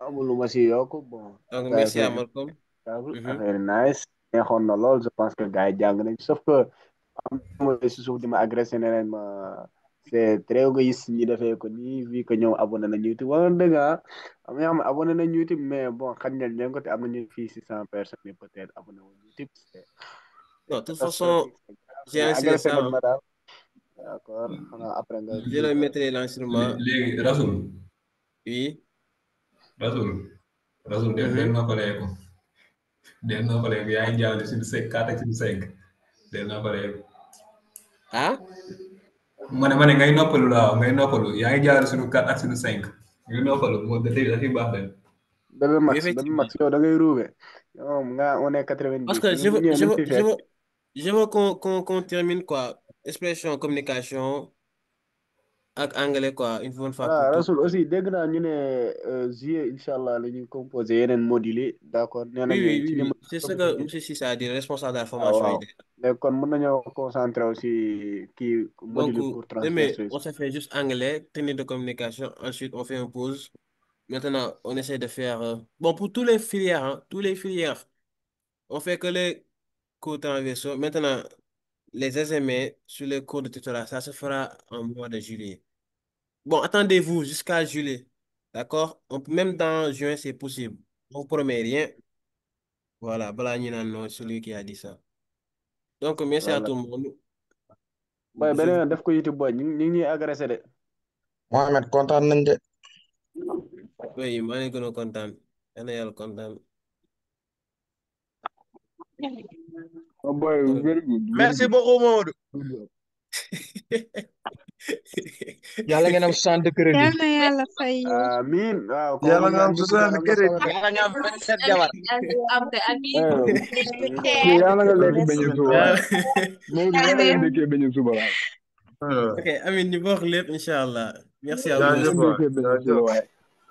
Speaker 3: amul lu ma si yokk bon.
Speaker 2: Donc,
Speaker 3: Gars yi
Speaker 2: merci à
Speaker 3: fait
Speaker 2: Malcolm.
Speaker 3: affaire yi nice neexoon na lool je pense que gars yi jàng nañ sauf que am na si suuf di ma agressé ne leen ma c'est très égoïste ñi defee ko nii vu que ñoom abonné nañ YouTube wala dëgg am na ñoo xam ne abonné nañ YouTube mais bon xañ nañ leen ko te am nañu fii 600 personnes yi peut-être abonné wu YouTube c'est
Speaker 2: Non, de toute façon,
Speaker 3: catastrophique
Speaker 2: j'ai
Speaker 3: mais
Speaker 2: lancé
Speaker 3: agressé
Speaker 2: ça,
Speaker 3: nañ
Speaker 2: hein.
Speaker 3: ma daal d'accord xanaa après nga
Speaker 2: Je leur mettrai l'enregistrement.
Speaker 7: léegi Rasoul
Speaker 2: Oui.
Speaker 7: Rasoul del noppalee ko yaa ngi jaawale suñu 4 ak suñu 5 del noppalee ko
Speaker 2: ah
Speaker 7: ma ne ngay noppalu ngay noppalu yaa ngi jaawale suñu 4 ak suñu 5 ngay noppalu moo dafay baax de
Speaker 3: Bébé Max yow da ngay ruube yow nga on est 90
Speaker 2: parce que je veux qu'on termine quoi expression communication ak anglais quoi une bonne fois pour toutes.
Speaker 3: Rasoul aussi dégg naa ñu ne juillet incha allah la ñuy composé yeneen modules yi d'accord nee nañu
Speaker 2: oui c'est ce que monsieur Cissé a dit responsable de la formation yi.
Speaker 3: mais kon mën nañoo concentré aussi kii module pour transmettre.
Speaker 2: On se fait juste anglais technique de communication ensuite on fait une pause. Maintenant, on essaie de faire... Bon, pour tous les filières, hein, on fait que les cours transversaux. Maintenant, les examens sur les cours de tutorat, ça se fera en mois de juillet. Bon, attendez-vous jusqu'à juillet. D'accord? Même dans juin, c'est possible. On ne promet rien. Voilà, non, celui qui a dit ça. Donc, merci à tout le monde.
Speaker 3: Boy, beneen def ko YouTube boy ñu ngi ñuy agressé de.
Speaker 6: Mohamed kontaan nañ de.
Speaker 2: Oui, maa ngi gën a kontaan. Yal na yàlla kontaan.
Speaker 4: Oh boy, very good.
Speaker 6: Merci beaucoup Mamadou. Yàlla ngeen am 60 de crédit.
Speaker 5: Yal na yàlla fay yow.
Speaker 3: Amiin waaw.
Speaker 6: Yàlla nga am 60 crédit. Yàlla nga am 27 jabar.
Speaker 4: Yàlla nga lekk beñu suba. Mamadou yàlla nga dëkkee beñu suba.
Speaker 2: Ok, Amin, ñu bokk lépp, Inch'Allah. Merci à vous.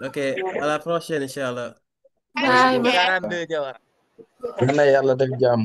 Speaker 2: Ok, à la prochaine, Inch'Allah.
Speaker 11: Bye.
Speaker 6: 42 jabar. Yàlla def jàmm.